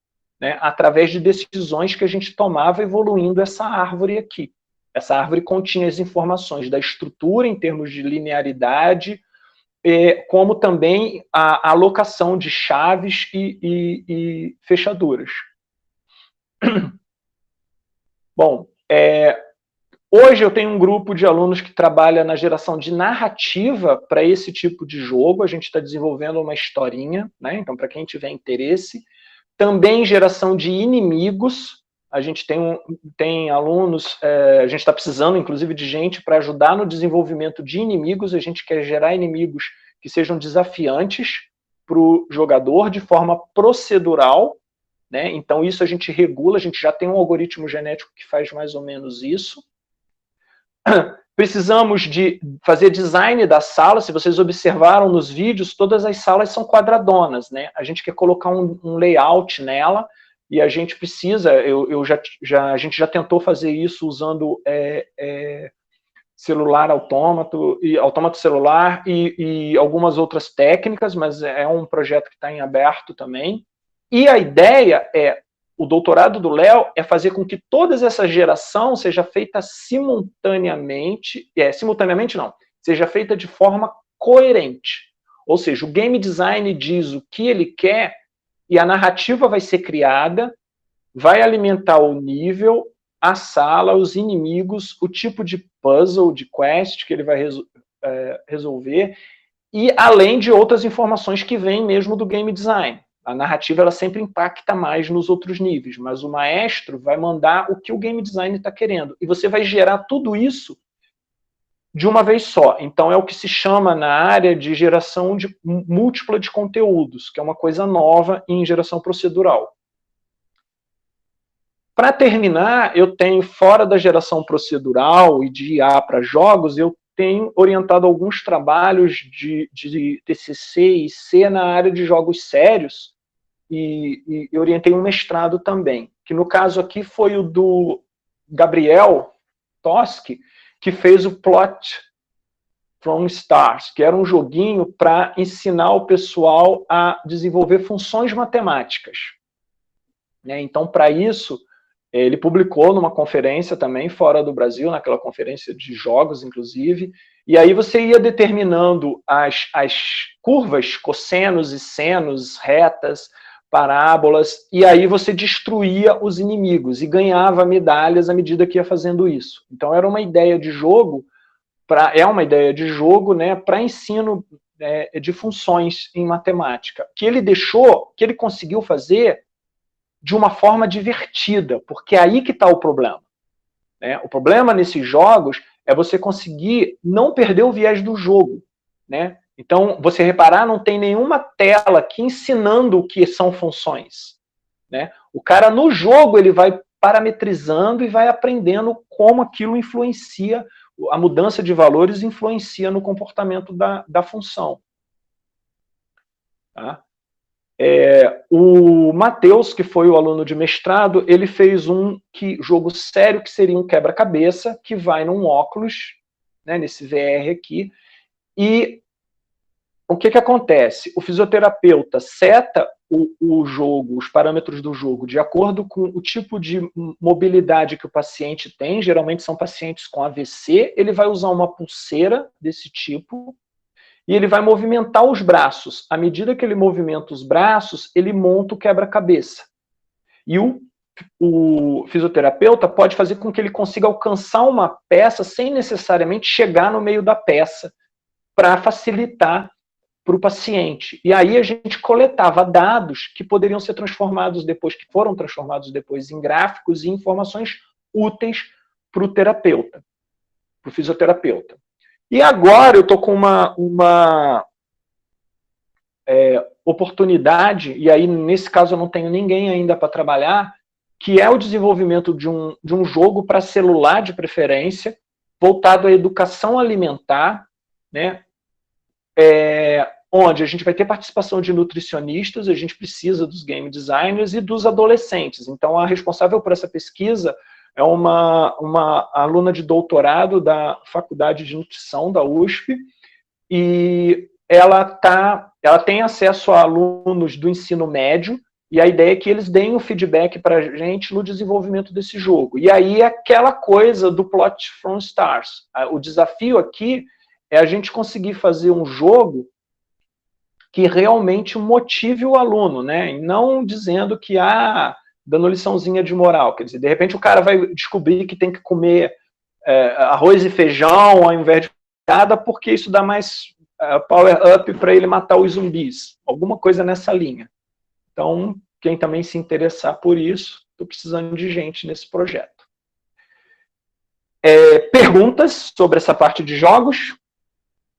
né, através de decisões que a gente tomava evoluindo essa árvore aqui. Essa árvore continha as informações da estrutura em termos de linearidade, como também a alocação de chaves e fechaduras. Bom, hoje eu tenho um grupo de alunos que trabalha na geração de narrativa para esse tipo de jogo. A gente está desenvolvendo uma historinha, né? Então, para quem tiver interesse. Também geração de inimigos. A gente tem alunos, a gente está precisando, inclusive, de gente para ajudar no desenvolvimento de inimigos. A gente quer gerar inimigos que sejam desafiantes para o jogador de forma procedural, né? Então, isso a gente regula, a gente já tem um algoritmo genético que faz mais ou menos isso. Precisamos de fazer design da sala. Se vocês observaram nos vídeos, todas as salas são quadradonas, né? A gente quer colocar um layout nela, e a gente precisa, a gente já tentou fazer isso usando celular autômato, autômato celular e algumas outras técnicas, mas é um projeto que está em aberto também. E a ideia o doutorado do Léo é fazer com que toda essa geração seja feita simultaneamente, seja feita de forma coerente. Ou seja, o game design diz o que ele quer e a narrativa vai ser criada, vai alimentar o nível, a sala, os inimigos, o tipo de puzzle, de quest que ele vai resolver, e além de outras informações que vêm mesmo do game design. A narrativa ela sempre impacta mais nos outros níveis, mas o maestro vai mandar o que o game design está querendo. E você vai gerar tudo isso de uma vez só. Então é o que se chama na área de geração múltipla de conteúdos, que é uma coisa nova em geração procedural. Para terminar, eu tenho, fora da geração procedural e de IA para jogos, eu tenho orientado alguns trabalhos de TCC e IC na área de jogos sérios, e orientei um mestrado também, que no caso aqui foi o do Gabriel Toschi, que fez o Plot from Stars, que era um joguinho para ensinar o pessoal a desenvolver funções matemáticas. Então, para isso, ele publicou numa conferência também, fora do Brasil, naquela conferência de jogos, inclusive, e aí você ia determinando as curvas, cossenos e senos, retas, parábolas, e aí você destruía os inimigos e ganhava medalhas à medida que ia fazendo isso. Então era uma ideia de jogo, né, para ensino de funções em matemática, que ele conseguiu fazer de uma forma divertida, porque é aí que está o problema. Né? O problema nesses jogos é você conseguir não perder o viés do jogo, né? Então, você reparar, não tem nenhuma tela aqui ensinando o que são funções. Né? O cara, no jogo, ele vai parametrizando e vai aprendendo como aquilo influencia, a mudança de valores influencia no comportamento da função. Tá? O Matheus, que foi o aluno de mestrado, ele fez um jogo sério, que seria um quebra-cabeça, que vai num óculos, né, nesse VR aqui, e o que acontece? O fisioterapeuta seta o jogo, os parâmetros do jogo, de acordo com o tipo de mobilidade que o paciente tem. Geralmente são pacientes com AVC. Ele vai usar uma pulseira desse tipo e ele vai movimentar os braços. À medida que ele movimenta os braços, ele monta o quebra-cabeça. E o fisioterapeuta pode fazer com que ele consiga alcançar uma peça sem necessariamente chegar no meio da peça, para facilitar para o paciente. E aí a gente coletava dados que poderiam ser transformados depois, que foram transformados depois em gráficos e informações úteis para o terapeuta, para o fisioterapeuta. E agora eu estou com uma oportunidade, e aí nesse caso eu não tenho ninguém ainda para trabalhar, que é o desenvolvimento de um jogo para celular de preferência, voltado à educação alimentar, né? Onde a gente vai ter participação de nutricionistas, a gente precisa dos game designers e dos adolescentes. Então, a responsável por essa pesquisa é uma aluna de doutorado da Faculdade de Nutrição da USP, e ela tem acesso a alunos do ensino médio, e a ideia é que eles deem o feedback para a gente no desenvolvimento desse jogo. E aí é aquela coisa do Plot from Stars. O desafio aqui é a gente conseguir fazer um jogo que realmente motive o aluno, né? E não dizendo que, dando liçãozinha de moral. Quer dizer, de repente o cara vai descobrir que tem que comer arroz e feijão ao invés de piada, porque isso dá mais power up para ele matar os zumbis. Alguma coisa nessa linha. Então, quem também se interessar por isso, estou precisando de gente nesse projeto. Perguntas sobre essa parte de jogos?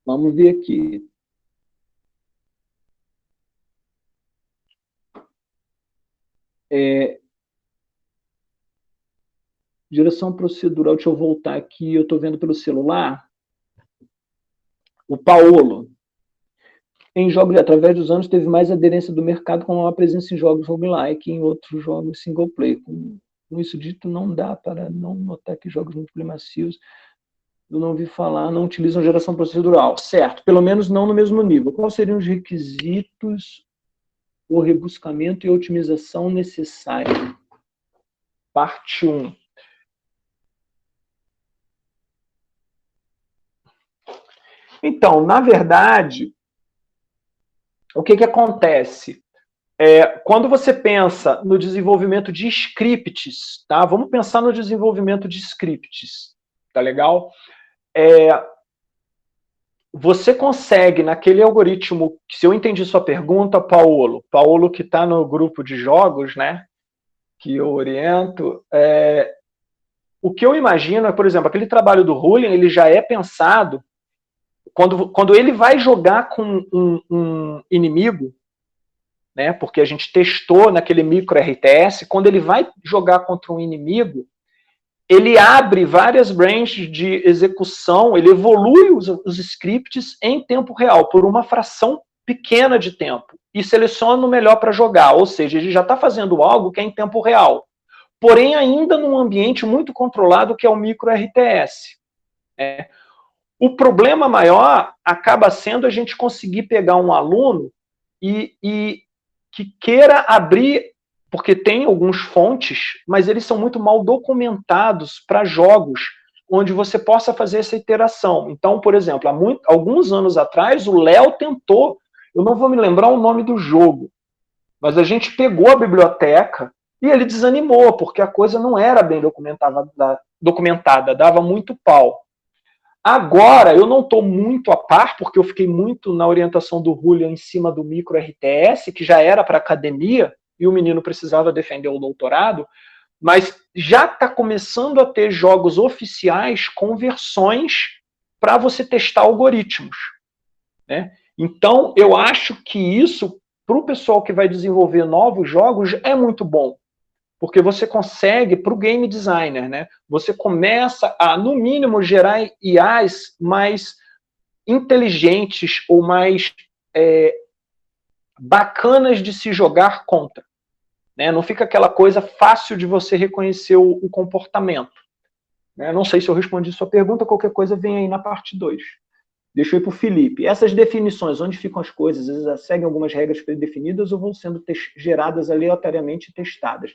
Vamos ver aqui. Geração procedural, deixa eu voltar aqui, eu estou vendo pelo celular. O Paolo. Em jogos, através dos anos, teve mais aderência do mercado com uma presença em jogos roguelike e em outros jogos single player. Com isso dito, não dá para não notar que jogos multiplayer macios, eu não ouvi falar, não utilizam geração procedural. Certo, pelo menos não no mesmo nível. Quais seriam os requisitos, o rebuscamento e a otimização necessária? Parte 1. Então, na verdade, o que acontece? Quando você pensa no desenvolvimento de scripts, tá? Vamos pensar no desenvolvimento de scripts, tá legal? Você consegue, naquele algoritmo, se eu entendi sua pergunta, Paolo que está no grupo de jogos, né, que eu oriento, o que eu imagino é, por exemplo, aquele trabalho do Hulian, ele já é pensado, quando ele vai jogar com um inimigo, né, porque a gente testou naquele micro RTS, quando ele vai jogar contra um inimigo, ele abre várias branches de execução, ele evolui os scripts em tempo real, por uma fração pequena de tempo, e seleciona o melhor para jogar, ou seja, ele já está fazendo algo que é em tempo real, porém ainda num ambiente muito controlado que é o micro RTS. O problema maior acaba sendo a gente conseguir pegar um aluno e que queira abrir, porque tem alguns fontes, mas eles são muito mal documentados para jogos onde você possa fazer essa iteração. Então, por exemplo, alguns anos atrás, o Léo tentou, eu não vou me lembrar o nome do jogo, mas a gente pegou a biblioteca e ele desanimou, porque a coisa não era bem documentada, dava muito pau. Agora, eu não estou muito a par, porque eu fiquei muito na orientação do Julian em cima do micro RTS, que já era para academia, e o menino precisava defender o doutorado, mas já está começando a ter jogos oficiais com versões para você testar algoritmos, né? Então, eu acho que isso, para o pessoal que vai desenvolver novos jogos, é muito bom. Porque você consegue, para o game designer, né, você começa a, no mínimo, gerar IAs mais inteligentes ou mais bacanas de se jogar contra. Né? Não fica aquela coisa fácil de você reconhecer o comportamento. Né? Não sei se eu respondi sua pergunta, qualquer coisa vem aí na parte 2. Deixa eu ir para o Felipe. Essas definições, onde ficam as coisas? Elas seguem algumas regras predefinidas ou vão sendo geradas aleatoriamente e testadas?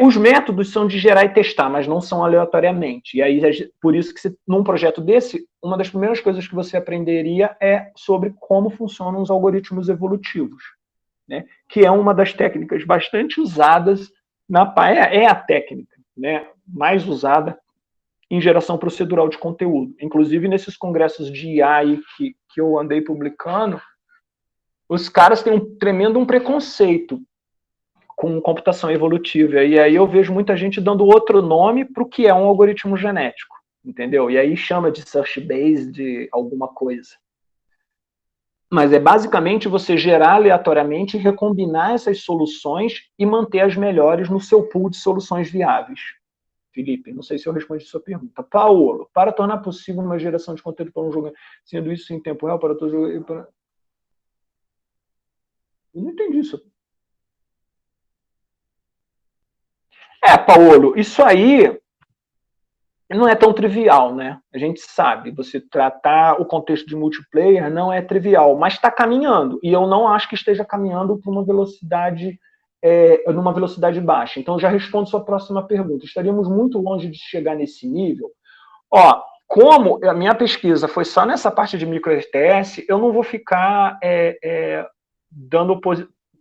Os métodos são de gerar e testar, mas não são aleatoriamente. E aí, por isso que num projeto desse, uma das primeiras coisas que você aprenderia é sobre como funcionam os algoritmos evolutivos, né? Que é uma das técnicas bastante usadas é a técnica, né, mais usada em geração procedural de conteúdo. Inclusive, nesses congressos de IA aí que eu andei publicando, os caras têm um tremendo preconceito com computação evolutiva. E aí eu vejo muita gente dando outro nome para o que é um algoritmo genético, entendeu? E aí chama de search-based alguma coisa. Mas é basicamente você gerar aleatoriamente e recombinar essas soluções e manter as melhores no seu pool de soluções viáveis. Felipe, não sei se eu respondi a sua pergunta. Paolo, para tornar possível uma geração de conteúdo para um jogo, sendo isso em tempo real, para todos os... Eu não entendi isso. Paolo, isso aí não é tão trivial, né? A gente sabe, você tratar o contexto de multiplayer não é trivial, mas está caminhando, e eu não acho que esteja caminhando para uma velocidade numa velocidade baixa. Então, já respondo sua próxima pergunta. Estaríamos muito longe de chegar nesse nível? Ó, como a minha pesquisa foi só nessa parte de micro RTS, eu não vou ficar dando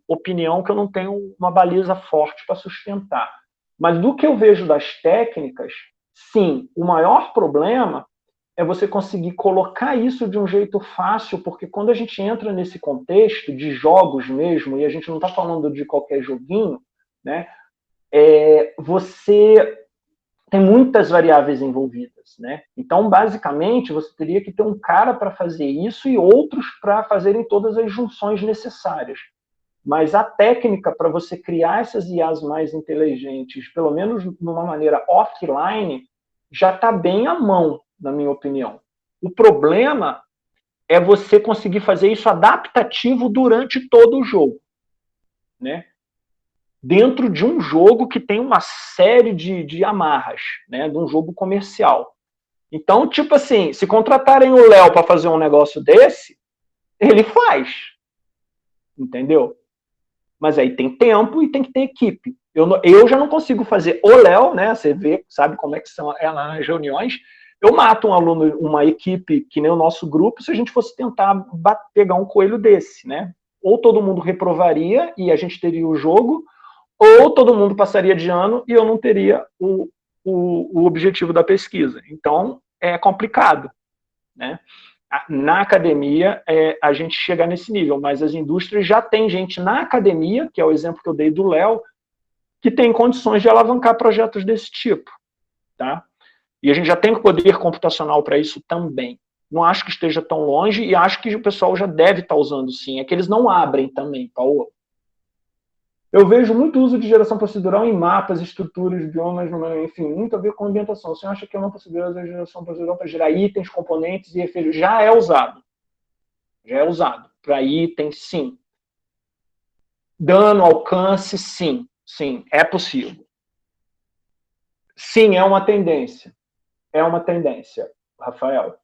opinião que eu não tenho uma baliza forte para sustentar. Mas do que eu vejo das técnicas, sim, o maior problema é você conseguir colocar isso de um jeito fácil, porque quando a gente entra nesse contexto de jogos mesmo, e a gente não está falando de qualquer joguinho, né, você tem muitas variáveis envolvidas, né? Então, basicamente, você teria que ter um cara para fazer isso e outros para fazerem todas as junções necessárias. Mas a técnica para você criar essas IAs mais inteligentes, pelo menos de uma maneira offline, já está bem à mão, na minha opinião. O problema é você conseguir fazer isso adaptativo durante todo o jogo, né? Dentro de um jogo que tem uma série de amarras, né? De um jogo comercial. Então, tipo assim, se contratarem o Léo para fazer um negócio desse, ele faz. Entendeu? Mas aí tem tempo e tem que ter equipe. Eu já não consigo fazer o Léo, né? Você vê, sabe como é que são lá nas reuniões. Eu mato um aluno, uma equipe que nem o nosso grupo, se a gente fosse tentar pegar um coelho desse, né? Ou todo mundo reprovaria e a gente teria o jogo, ou todo mundo passaria de ano e eu não teria o objetivo da pesquisa. Então, é complicado, né? Na academia, a gente chega nesse nível, mas as indústrias já tem gente na academia, que é o exemplo que eu dei do Léo, que tem condições de alavancar projetos desse tipo, tá? E a gente já tem poder computacional para isso também. Não acho que esteja tão longe e acho que o pessoal já deve estar usando sim. É que eles não abrem também, Paulo. Eu vejo muito uso de geração procedural em mapas, estruturas, biomas, enfim, muito a ver com ambientação. Você acha que é uma possibilidade da geração procedural para gerar itens, componentes e efeitos? Já é usado. Já é usado. Para itens, sim. Dano, alcance, sim. Sim, é possível. Sim, é uma tendência. É uma tendência, Rafael.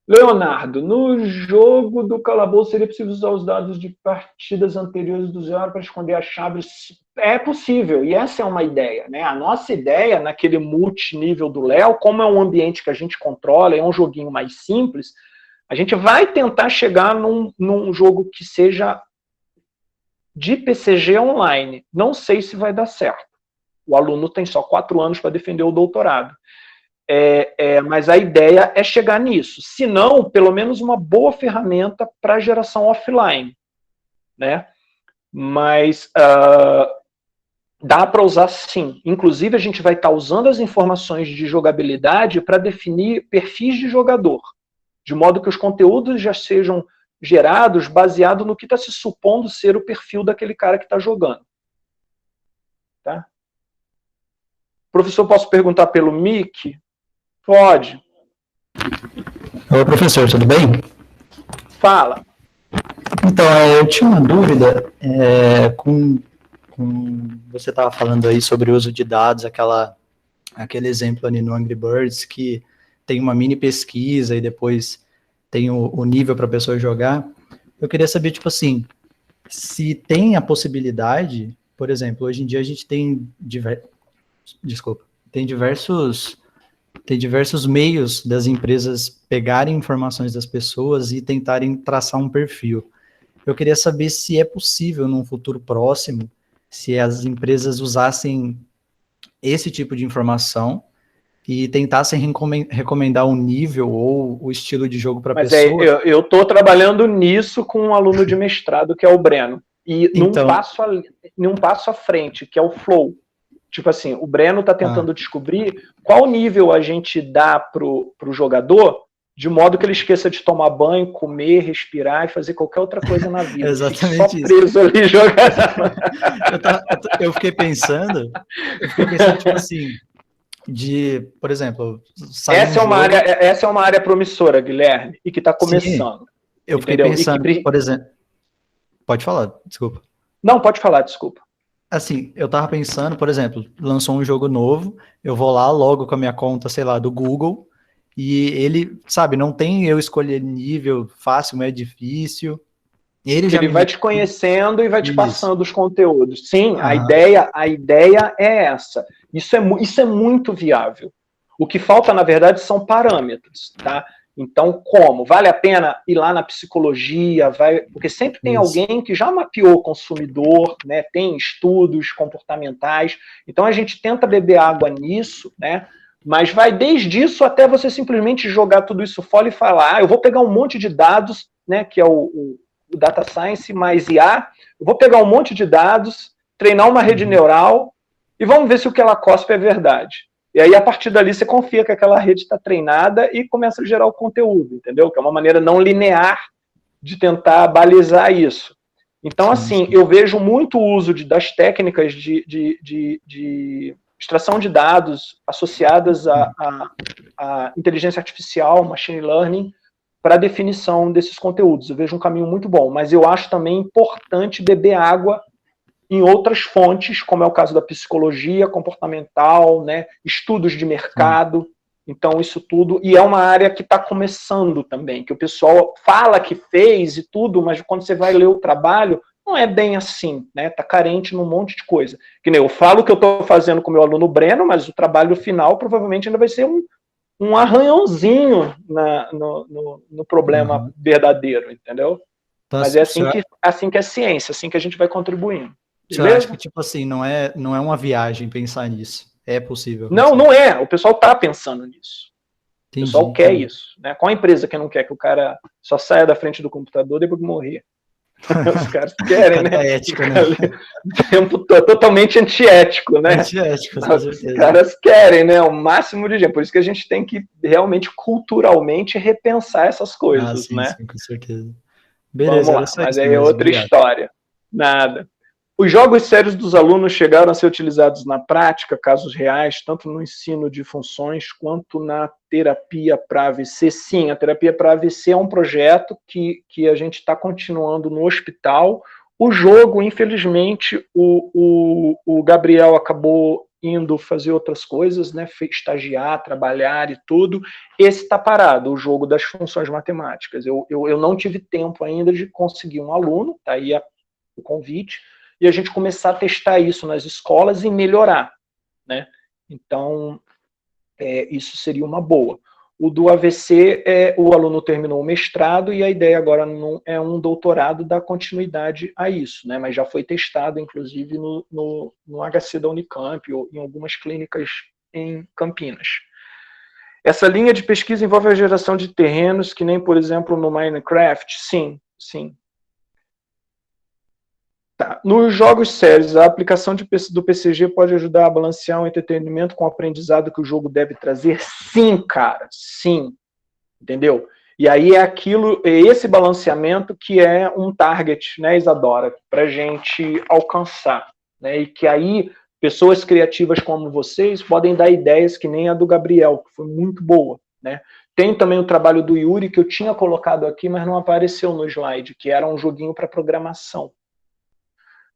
Leonardo, no jogo do calabouço seria possível usar os dados de partidas anteriores do zero para esconder as chaves? É possível, e essa é uma ideia, né? A nossa ideia, naquele multinível do Léo, como é um ambiente que a gente controla, é um joguinho mais simples, a gente vai tentar chegar num jogo que seja de PCG online. Não sei se vai dar certo. O aluno tem só 4 anos para defender o doutorado. Mas a ideia é chegar nisso. Se não, pelo menos uma boa ferramenta para geração offline, né? Mas dá para usar sim. Inclusive, a gente vai estar usando as informações de jogabilidade para definir perfis de jogador, de modo que os conteúdos já sejam gerados baseado no que está se supondo ser o perfil daquele cara que está jogando. Tá? Professor, posso perguntar pelo mic? Pode. Oi, professor, tudo bem? Fala. Então, eu tinha uma dúvida, você estava falando aí sobre o uso de dados, aquele exemplo ali no Angry Birds, que tem uma mini pesquisa e depois tem o nível para a pessoa jogar. Eu queria saber, tipo assim, se tem a possibilidade, por exemplo, hoje em dia a gente tem diversos meios das empresas pegarem informações das pessoas e tentarem traçar um perfil. Eu queria saber se é possível, num futuro próximo, se as empresas usassem esse tipo de informação e tentassem recomendar um nível ou o estilo de jogo para a pessoa. Mas eu estou trabalhando nisso com um aluno de mestrado, que é o Breno. E então, num passo à frente, que é o flow. Tipo assim, o Breno está tentando descobrir qual nível a gente dá pro jogador, de modo que ele esqueça de tomar banho, comer, respirar e fazer qualquer outra coisa na vida. Exatamente só preso ali jogando. Eu fiquei pensando, tipo assim, por exemplo, essa é uma área promissora, Guilherme, e que está começando. Sim, eu fiquei pensando, por exemplo, pode falar, desculpa. Não, pode falar, desculpa. Assim, eu tava pensando, por exemplo, lançou um jogo novo, eu vou lá logo com a minha conta, sei lá, do Google, e ele, sabe, não tem eu escolher nível fácil, é difícil, Ele vai te conhecendo e vai te Isso. passando os conteúdos. Sim, Ah. a ideia é essa. Isso é muito viável. O que falta, na verdade, são parâmetros, tá? Então, como? Vale a pena ir lá na psicologia? Porque sempre tem alguém que já mapeou o consumidor, né? Tem estudos comportamentais. Então, a gente tenta beber água nisso, né? Mas vai desde isso até você simplesmente jogar tudo isso fora e falar, eu vou pegar um monte de dados, né? Que é o Data Science mais IA, eu vou pegar um monte de dados, treinar uma rede neural e vamos ver se o que ela cospe é verdade. E aí, a partir dali, você confia que aquela rede está treinada e começa a gerar o conteúdo, entendeu? Que é uma maneira não linear de tentar balizar isso. Então, assim, eu vejo muito uso das técnicas de extração de dados associadas à inteligência artificial, machine learning, para a definição desses conteúdos. Eu vejo um caminho muito bom, mas eu acho também importante beber água em outras fontes, como é o caso da psicologia comportamental, né, estudos de mercado, então isso tudo, e é uma área que está começando também, que o pessoal fala que fez e tudo, mas quando você vai ler o trabalho, não é bem assim, né, está carente num monte de coisa. Que nem eu falo que eu estou fazendo com o meu aluno Breno, mas o trabalho final provavelmente ainda vai ser um arranhãozinho no problema verdadeiro, entendeu? Então, Mas é assim que é ciência, assim que a gente vai contribuindo. Eu acho que, tipo assim, não é uma viagem pensar nisso. É possível. Não é. O pessoal tá pensando nisso. Entendi, o pessoal quer isso. Né? Qual a empresa que não quer que o cara só saia da frente do computador depois de morrer? Os caras querem, né? Ética, né? O tempo todo, totalmente antiético, né? Antiético, com certeza. Os caras querem, né? O máximo de gente. Por isso que a gente tem que realmente, culturalmente, repensar essas coisas, sim, né? Sim, com certeza. Beleza, Vamos lá, mas aí é outra história. Nada. Os jogos sérios dos alunos chegaram a ser utilizados na prática, casos reais, tanto no ensino de funções quanto na terapia para AVC. Sim, a terapia para AVC é um projeto que a gente está continuando no hospital. O jogo, infelizmente, o Gabriel acabou indo fazer outras coisas, né? Estagiar, trabalhar e tudo. Esse está parado, o jogo das funções matemáticas. Eu não tive tempo ainda de conseguir um aluno, tá aí o convite, e a gente começar a testar isso nas escolas e melhorar, né? Então, isso seria uma boa. O do AVC, o aluno terminou o mestrado e a ideia agora não é um doutorado, dar continuidade a isso, né? Mas já foi testado, inclusive, no HC da Unicamp ou em algumas clínicas em Campinas. Essa linha de pesquisa envolve a geração de terrenos, que nem, por exemplo, no Minecraft? Sim. Tá. Nos jogos sérios, a aplicação do PCG pode ajudar a balancear o entretenimento com o aprendizado que o jogo deve trazer? Sim, cara, sim. Entendeu? E aí é esse balanceamento que é um target, né, Isadora, para a gente alcançar. Né? E que aí pessoas criativas como vocês podem dar ideias que nem a do Gabriel, que foi muito boa. Né? Tem também o trabalho do Yuri, que eu tinha colocado aqui, mas não apareceu no slide, que era um joguinho para programação.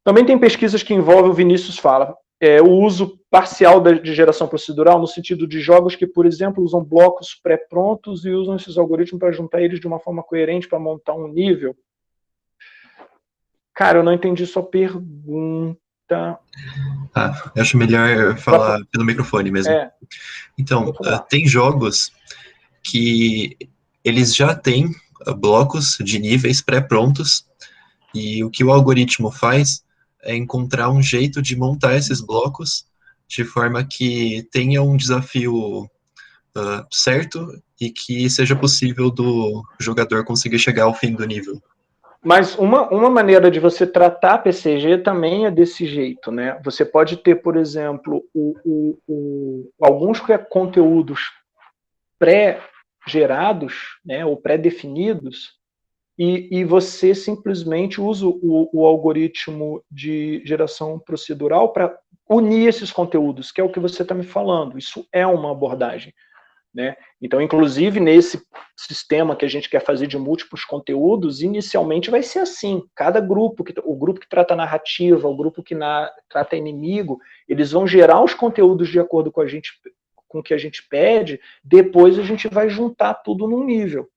Também tem pesquisas que envolvem, o Vinícius fala, o uso parcial de geração procedural, no sentido de jogos que, por exemplo, usam blocos pré-prontos e usam esses algoritmos para juntar eles de uma forma coerente para montar um nível. Cara, eu não entendi sua pergunta. Eu acho melhor falar pelo microfone mesmo. Então, tem jogos que eles já têm blocos de níveis pré-prontos e o que o algoritmo faz é encontrar um jeito de montar esses blocos de forma que tenha um desafio certo e que seja possível do jogador conseguir chegar ao fim do nível. Mas uma maneira de você tratar PCG também é desse jeito, né? Você pode ter, por exemplo, alguns conteúdos pré-gerados, né, ou pré-definidos, e você simplesmente usa o algoritmo de geração procedural para unir esses conteúdos, que é o que você está me falando. Isso é uma abordagem. Né? Então, inclusive, nesse sistema que a gente quer fazer de múltiplos conteúdos, inicialmente vai ser assim. Cada grupo, o grupo que trata narrativa, o grupo que trata inimigo, eles vão gerar os conteúdos de acordo com o que a gente pede, depois a gente vai juntar tudo num nível.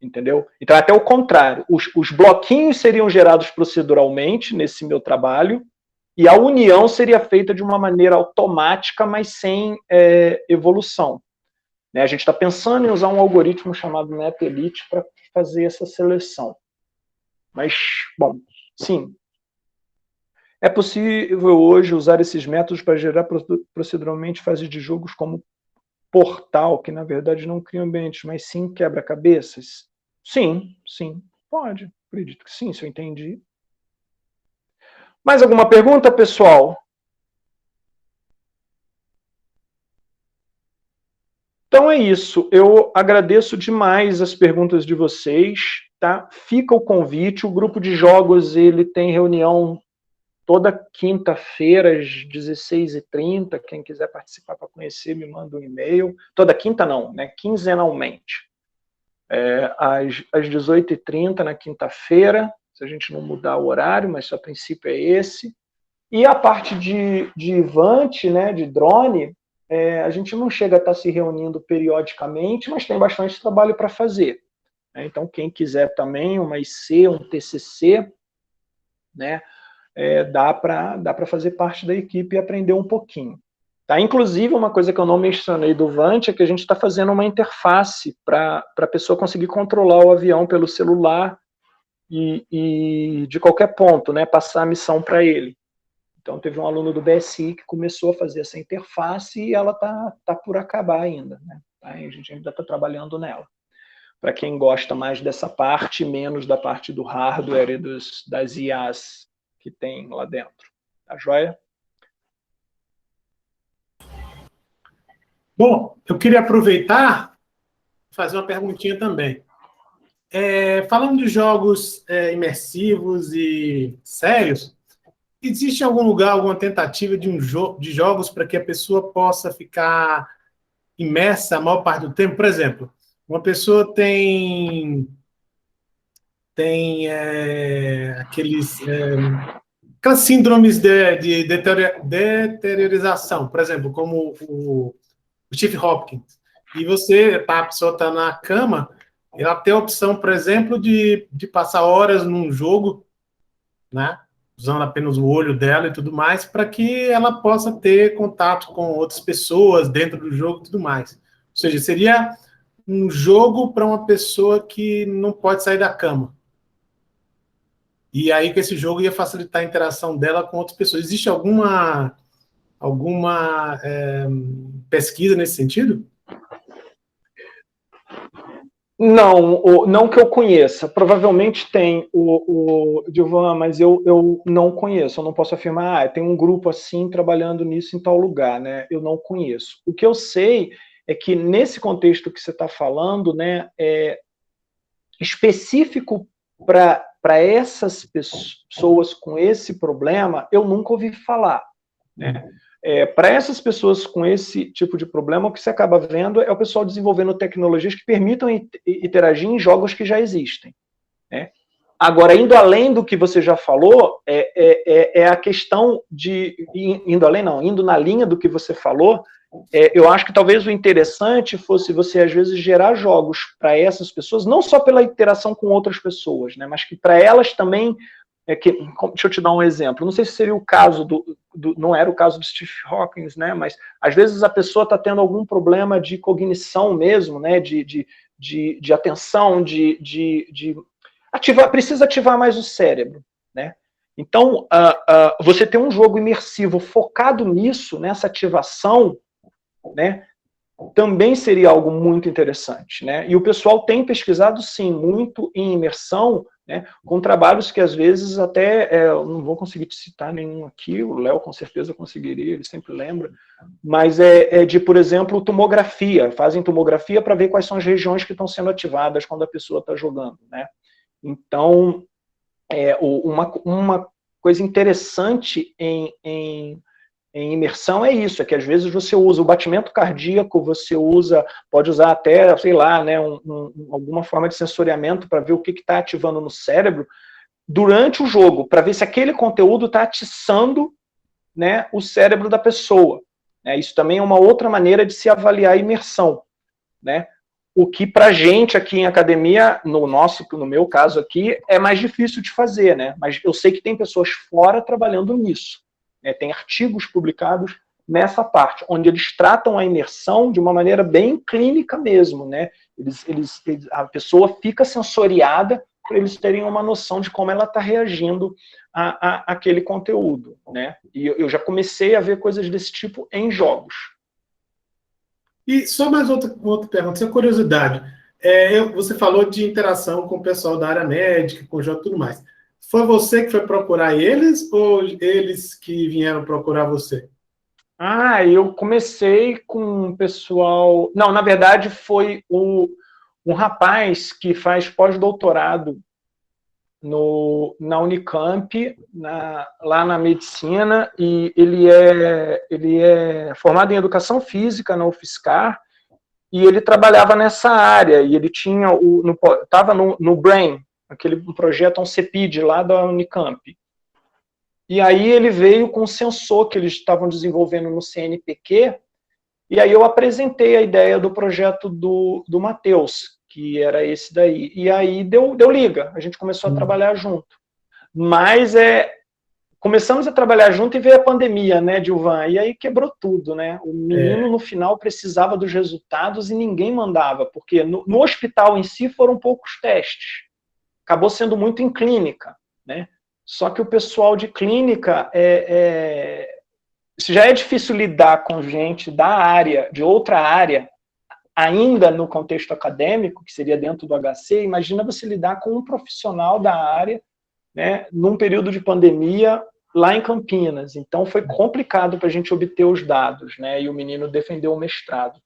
entendeu? Então, até o contrário, os bloquinhos seriam gerados proceduralmente nesse meu trabalho, e a união seria feita de uma maneira automática, mas sem evolução. Né? A gente está pensando em usar um algoritmo chamado NetElite para fazer essa seleção. Mas, bom, sim. É possível hoje usar esses métodos para gerar proceduralmente fases de jogos como Portal, que na verdade não cria ambientes, mas sim quebra-cabeças? Sim, sim, pode. Acredito que sim, se eu entendi. Mais alguma pergunta, pessoal? Então é isso. Eu agradeço demais as perguntas de vocês. Tá? Fica o convite. O grupo de jogos ele tem reunião toda quinta-feira, às 16h30. Quem quiser participar para conhecer, me manda um e-mail. Toda quinta não, né? Quinzenalmente. Às 18h30 na quinta-feira, se a gente não mudar o horário, mas a princípio é esse. E a parte de Vant, né, de drone, a gente não chega a estar se reunindo periodicamente, mas tem bastante trabalho para fazer. Então, quem quiser também uma IC, um TCC, né, dá para fazer parte da equipe e aprender um pouquinho. Tá? Inclusive, uma coisa que eu não mencionei do Vant é que a gente está fazendo uma interface para a pessoa conseguir controlar o avião pelo celular e de qualquer ponto, né, passar a missão para ele. Então, teve um aluno do BSI que começou a fazer essa interface e ela tá por acabar ainda. Né? A gente ainda está trabalhando nela. Para quem gosta mais dessa parte, menos da parte do hardware e das IAs que tem lá dentro. Tá joia? Bom, eu queria aproveitar e fazer uma perguntinha também. Falando de jogos imersivos e sérios, existe algum lugar, alguma tentativa de jogos para que a pessoa possa ficar imersa a maior parte do tempo? Por exemplo, uma pessoa tem aquelas síndromes de deteriorização, por exemplo, como o Steve Hopkins. E a pessoa está na cama, ela tem a opção, por exemplo, de passar horas num jogo, né? Usando apenas o olho dela e tudo mais, para que ela possa ter contato com outras pessoas dentro do jogo e tudo mais. Ou seja, seria um jogo para uma pessoa que não pode sair da cama. E aí que esse jogo ia facilitar a interação dela com outras pessoas. Existe alguma pesquisa nesse sentido? Não que eu conheça. Provavelmente tem o Gilvan, mas eu não conheço. Eu não posso afirmar, tem um grupo assim trabalhando nisso em tal lugar, né? Eu não conheço. O que eu sei é que nesse contexto que você está falando, né, específico para essas pessoas com esse problema, eu nunca ouvi falar, né? Para essas pessoas com esse tipo de problema, o que você acaba vendo é o pessoal desenvolvendo tecnologias que permitam interagir em jogos que já existem. Né? Agora, indo além do que você já falou, a questão de... Indo na linha do que você falou, eu acho que talvez o interessante fosse você, às vezes, gerar jogos para essas pessoas, não só pela interação com outras pessoas, né, mas que para elas também... deixa eu te dar um exemplo. Não sei se seria o caso não era o caso do Steve Hawkins, né? Mas às vezes a pessoa está tendo algum problema de cognição mesmo, né? De atenção, precisa ativar mais o cérebro, né? Então, você ter um jogo imersivo focado nisso, nessa ativação, né? Também seria algo muito interessante, né? E o pessoal tem pesquisado, sim, muito em imersão, né, com trabalhos que às vezes até, eu não vou conseguir te citar nenhum aqui, o Léo com certeza conseguiria, ele sempre lembra, mas de, por exemplo, tomografia, fazem tomografia para ver quais são as regiões que estão sendo ativadas quando a pessoa está jogando, né? Então, uma coisa interessante em imersão é isso, é que às vezes você usa o batimento cardíaco, pode usar até, sei lá, né, alguma forma de sensoriamento para ver o que está ativando no cérebro durante o jogo, para ver se aquele conteúdo está atiçando, né, o cérebro da pessoa. Isso também é uma outra maneira de se avaliar a imersão. Né? o que para a gente aqui em academia, no meu caso aqui, é mais difícil de fazer, né? Mas eu sei que tem pessoas fora trabalhando nisso, né? Tem artigos publicados nessa parte, onde eles tratam a imersão de uma maneira bem clínica mesmo, né? A pessoa fica sensoriada para eles terem uma noção de como ela está reagindo àquele conteúdo, né? E eu já comecei a ver coisas desse tipo em jogos. E só mais outra pergunta, sem curiosidade. Você falou de interação com o pessoal da área médica, com jogos e tudo mais. Foi você que foi procurar eles ou eles que vieram procurar você? Eu comecei com o pessoal... Não, na verdade foi um rapaz que faz pós-doutorado na Unicamp, lá na medicina, e ele é formado em educação física na UFSCar, e ele trabalhava nessa área, e ele estava no BRAIN, aquele projeto, um CEPID lá da Unicamp. E aí ele veio com um sensor que eles estavam desenvolvendo no CNPq, e aí eu apresentei a ideia do projeto do Matheus, que era esse daí. E aí deu liga, a gente começou a trabalhar junto. Mas começamos a trabalhar junto e veio a pandemia, né, Dilvan? E aí quebrou tudo, né? O menino, no final, precisava dos resultados e ninguém mandava, porque no hospital em si foram poucos testes. Acabou sendo muito em clínica, né? Só que o pessoal de clínica, já é difícil lidar com gente da área, de outra área, ainda no contexto acadêmico, que seria dentro do HC, imagina você lidar com um profissional da área, né, num período de pandemia, lá em Campinas. Então foi complicado para a gente obter os dados, né, e o menino defendeu o mestrado.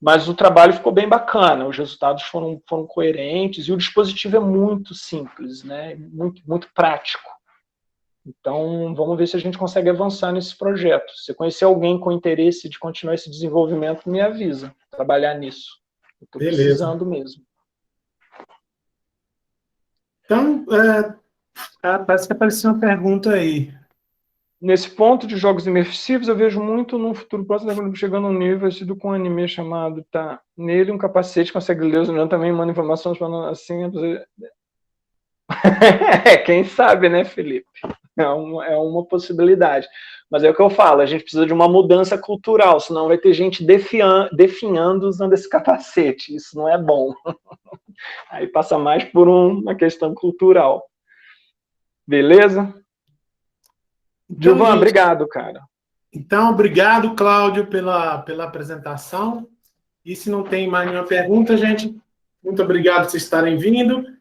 Mas o trabalho ficou bem bacana, os resultados foram coerentes, e o dispositivo é muito simples, né, muito, muito prático. Então, vamos ver se a gente consegue avançar nesse projeto. Se você conhecer alguém com interesse de continuar esse desenvolvimento, me avisa, trabalhar nisso. Estou precisando mesmo. Então, parece que apareceu uma pergunta aí. Nesse ponto de jogos imersivos, eu vejo muito no futuro próximo, chegando a um nível parecido com um anime chamado, nele um capacete consegue ler os olhando também, manda informações para assim... Quem sabe, né, Felipe? É uma possibilidade. Mas é o que eu falo, a gente precisa de uma mudança cultural, senão vai ter gente definhando usando esse capacete. Isso não é bom. Aí passa mais por uma questão cultural. Beleza? Então, Dilvan, obrigado, cara. Então, obrigado, Cláudio, pela apresentação. E se não tem mais nenhuma pergunta, gente, muito obrigado por vocês estarem vindo.